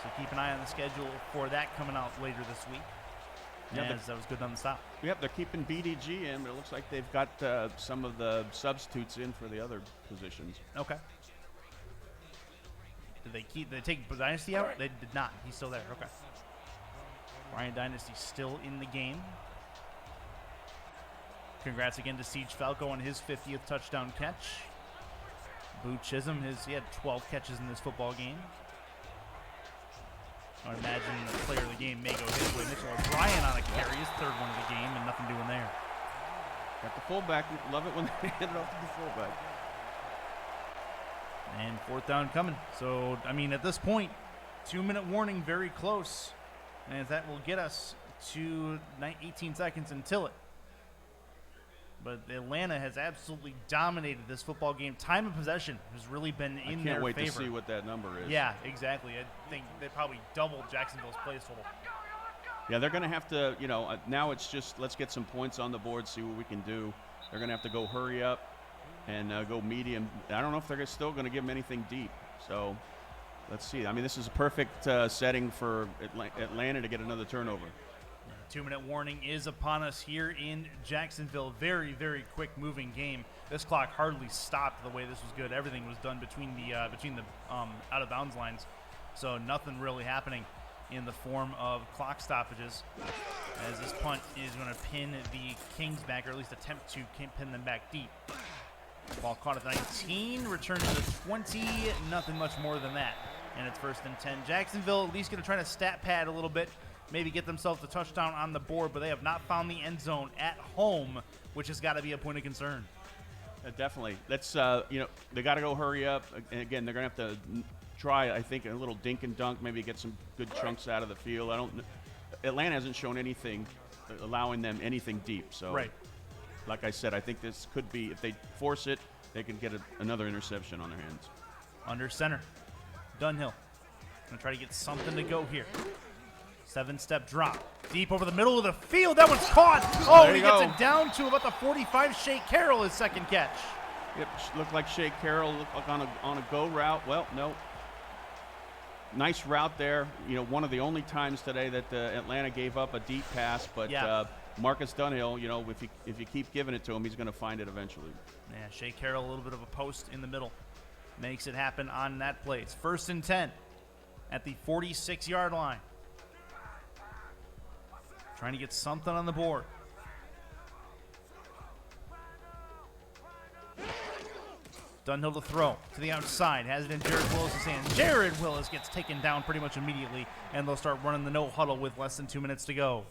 So keep an eye on the schedule for that coming out later this week. As that was good on the stop.
Yep, they're keeping BDG in, but it looks like they've got some of the substitutes in for the other positions.
Okay. Did they take Dynasty out? They did not. He's still there. Okay. Brian Dynasty still in the game. Congrats again to Siege Falco on his 50th touchdown catch. Boo Chisholm, he had 12 catches in this football game. I would imagine the player of the game may go his way. Mitchell O'Brien on a carry, his 3rd one of the game, and nothing doing there.
Got the fullback. Love it when they hand it off to the fullback.
And 4th down coming. So, I mean, at this point, 2-minute warning, very close. And that will get us to 18 seconds until it. But Atlanta has absolutely dominated this football game. Time of possession has really been in their favor.
I can't wait to see what that number is.
Yeah, exactly. I think they probably doubled Jacksonville's plays total.
Yeah, they're going to have to, you know, now it's just let's get some points on the board, see what we can do. They're going to have to go hurry up and go medium. I don't know if they're still going to give them anything deep. So let's see. I mean, this is a perfect setting for Atlanta to get another turnover.
2-minute warning is upon us here in Jacksonville. Very, very quick moving game. This clock hardly stopped the way this was good. Everything was done between the out of bounds lines. So nothing really happening in the form of clock stoppages, as this punt is going to pin the Kings back, or at least attempt to pin them back deep. Ball caught at 19, returned to the 20, nothing much more than that. And it's 1st and 10. Jacksonville at least going to try to stat pad a little bit, maybe get themselves a touchdown on the board, but they have not found the end zone at home, which has got to be a point of concern.
Definitely. Let's, you know, they got to go hurry up. And again, they're going to have to try, I think, a little dink and dunk, maybe get some good chunks out of the field. Atlanta hasn't shown anything allowing them anything deep. So,
right.
Like I said, I think this could be, if they force it, they can get another interception on their hands.
Under center, Dunhill gonna try to get something to go here. 7-step drop, deep over the middle of the field. That one's caught. Oh, and he gets it down to about the 45. Shea Carroll, his second catch.
Yep, looked like Shea Carroll, looked like on a go route. Well, no. Nice route there. You know, one of the only times today that Atlanta gave up a deep pass, but Marcus Dunhill, you know, if you keep giving it to him, he's going to find it eventually.
Yeah, Shea Carroll, a little bit of a post in the middle, makes it happen on that play. It's 1st and 10 at the 46-yard line. Trying to get something on the board. Dunhill to throw to the outside, has it in Jared Willis' hands. Jared Willis gets taken down pretty much immediately, and they'll start running the no huddle with less than 2 minutes to go.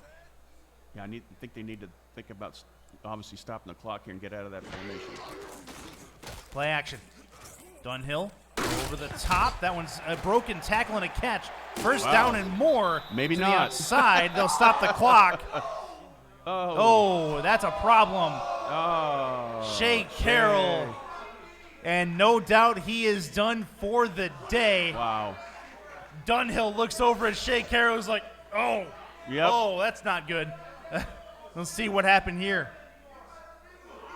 Yeah, I think they need to think about obviously stopping the clock here and get out of that formation.
Play action. Dunhill over the top. That one's a broken tackle and a catch. First down and more.
Maybe
to
not.
The outside. They'll stop the clock. Oh, that's a problem.
Oh,
Shea Carroll. And no doubt he is done for the day.
Wow.
Dunhill looks over at Shea Carroll. Is like, oh,
yep.
Oh, that's not good. Let's see what happened here.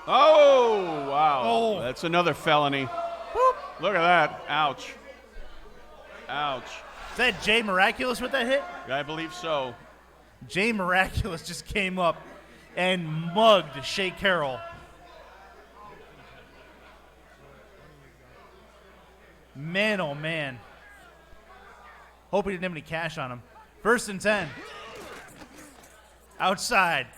Oh, wow.
Oh.
That's another felony.
Whoop.
Look at that. Ouch. Ouch.
Is that Jay Miraculous with that hit?
I believe so.
Jay Miraculous just came up and mugged Shea Carroll. Man, oh man. Hope he didn't have any cash on him. 1st and 10. Outside.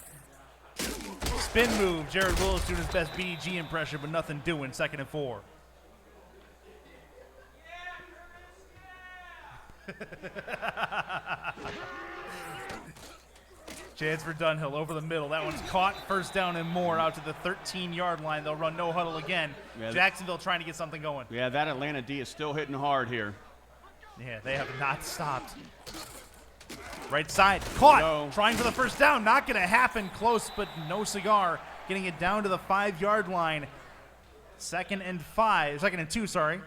Spin move. Jared Willis doing his best BDG impression, but nothing doing. 2nd and 4. Chance for Dunhill over the middle. That one's caught. 1st down and more out to the 13-yard line. They'll run no huddle again.
Yeah,
Jacksonville trying to get something going.
Yeah, that Atlanta D is still hitting hard here.
Yeah, they have not stopped. Right side, caught.
No.
Trying for the 1st down. Not going to happen. Close, but no cigar. Getting it down to the 5-yard line. 2nd and 2, sorry.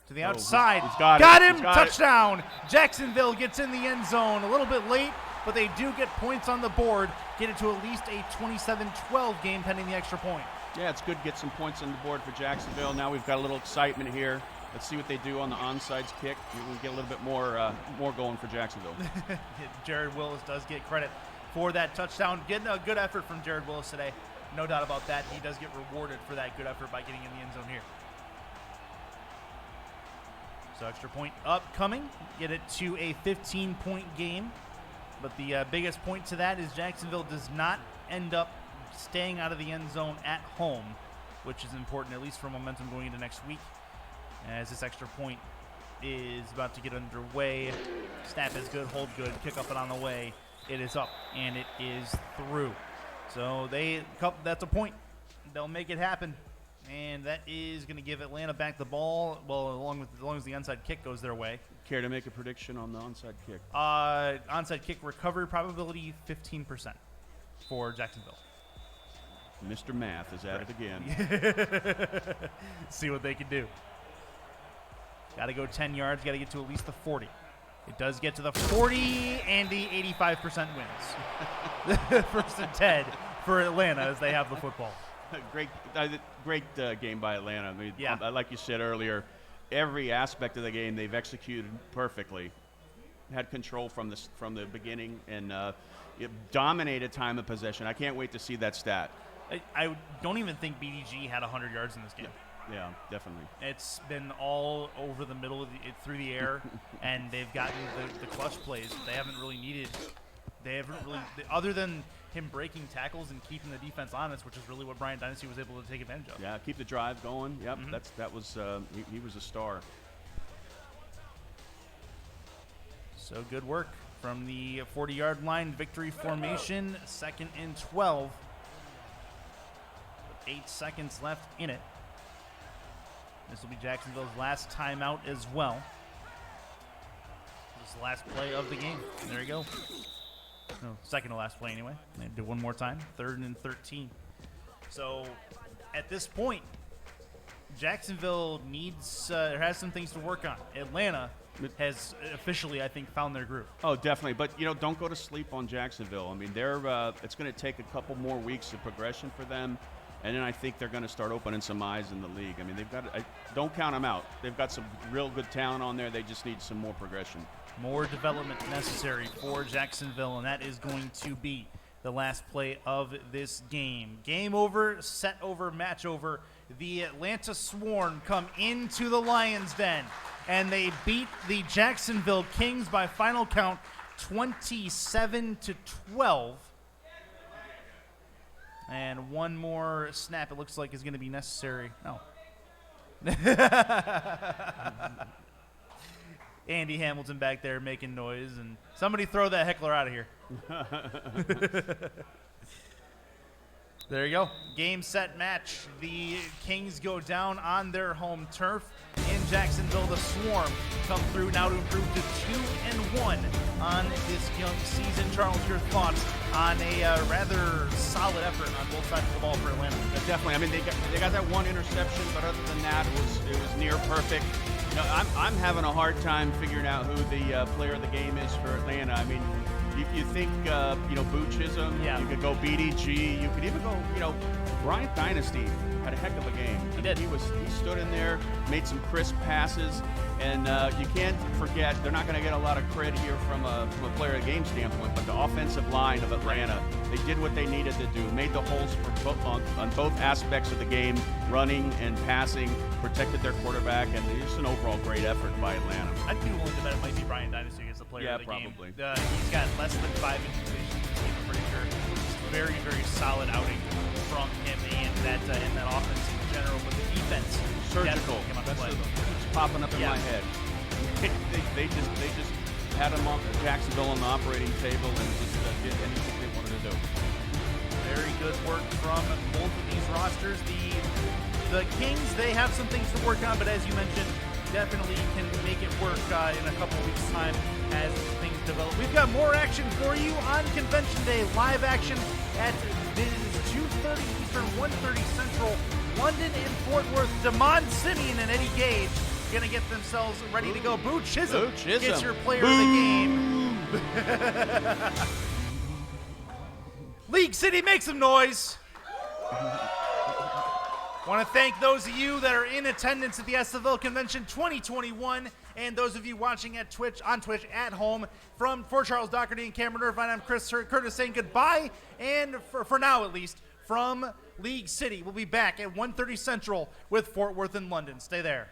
To the outside.
He's got
him.
He's got
Touchdown. Jacksonville gets in the end zone. A little bit late, but they do get points on the board. Get it to at least a 27-12 game pending the extra point.
Yeah, it's good to get some points on the board for Jacksonville. Now we've got a little excitement here. Let's see what they do on the onside kick. We'll get a little bit more going for Jacksonville.
Jared Willis does get credit for that touchdown. Getting a good effort from Jared Willis today. No doubt about that. He does get rewarded for that good effort by getting in the end zone here. So extra point upcoming. Get it to a 15-point game. But the biggest point to that is Jacksonville does not end up staying out of the end zone at home, which is important, at least for momentum going into next week. As this extra point is about to get underway. Snap is good, hold good, kick up and on the way. It is up, and it is through. So that's a point. They'll make it happen. And that is going to give Atlanta back the ball, well, as long as the onside kick goes their way.
Care to make a prediction on the onside kick?
Onside kick recovery probability, 15%. for Jacksonville.
Mr. Math is at it again.
See what they can do. Got to go 10 yards. Got to get to at least the 40. It does get to the 40, and the 85% wins. First and 10 for Atlanta as they have the football.
Great game by Atlanta. I mean,
Yeah.
like you said earlier, every aspect of the game they've executed perfectly. Had control from the beginning, and it dominated time of possession. I can't wait to see that stat.
I don't even think BDG had 100 yards in this game.
Yeah, definitely.
It's been all over the middle of through the air, and they've gotten the clutch plays. They haven't really needed. They haven't really, other than him breaking tackles and keeping the defense honest, which is really what Brian Dynasty was able to take advantage of.
Yeah, keep the drive going. Yep, that was he was a star.
So good work from the 40-yard line. Victory formation, 2nd and 12. 8 seconds left in it. This will be Jacksonville's last timeout as well. This is the last play of the game. There you go. No, second to last play anyway. They do one more time. 3rd and 13. So at this point, Jacksonville needs or has some things to work on. Atlanta has officially, I think, found their groove.
Oh, definitely. But don't go to sleep on Jacksonville. I mean, it's going to take a couple more weeks of progression for them. And then I think they're going to start opening some eyes in the league. I mean, don't count them out. They've got some real good talent on there. They just need some more progression.
More development necessary for Jacksonville, and that is going to be the last play of this game. Game over, set over, match over. The Atlanta Swarm come into the Lions' Den, and they beat the Jacksonville Kings by final count 27-12. And one more snap, it looks like, is going to be necessary. Oh. Andy Hamilton back there making noise. And somebody throw that heckler out of here. There you go. Game, set, match. The Kings go down on their home turf in Jacksonville. The Swarm come through now to improve to 2-1 on this young season. Charles, your thoughts on a rather solid effort on both sides of the ball for Atlanta?
Definitely. I mean, they got that one interception, but other than that, it was near perfect. I'm having a hard time figuring out who the player of the game is for Atlanta. I mean, you think, Boochism,
Yeah.
you could go BDG, you could even go, Bryant Dynasty had a heck of a game.
He did.
He stood in there, made some crisp passes, and you can't forget, they're not going to get a lot of credit here from a player of the game standpoint, but the offensive line of Atlanta, they did what they needed to do, made the holes for on both aspects of the game, running and passing, protected their quarterback, and just an overall great effort by Atlanta.
I'd be willing to bet it might be Brian Dynasty as the player of the
probably.
game. He's got less than 5 incompletions. I'm pretty sure. Very, very solid outing from him and that offense in general. But the defense,
Surgical.
came out to
That's
play.
what's popping up in my head. They just had them on Jacksonville on the operating table and just did anything they wanted to do.
Very good work from both of these rosters. The Kings, they have some things to work on, but as you mentioned, definitely can make it work in a couple weeks' time as things develop. We've got more action for you on Convention Day. Live action at 2:30 Eastern, 1:30 Central. London and Fort Worth. Damon Simeon and Eddie Gage going to get themselves ready to go. Boo Chisholm gets your player of the game. League City, make some noise. Want to thank those of you that are in attendance at the SFL Convention 2021, and those of you watching on Twitch at home. For Charles Doherty and Cameron Irvine, I'm Chris Curtis saying goodbye, and for now at least, from League City. We'll be back at 1:30 Central with Fort Worth and London. Stay there.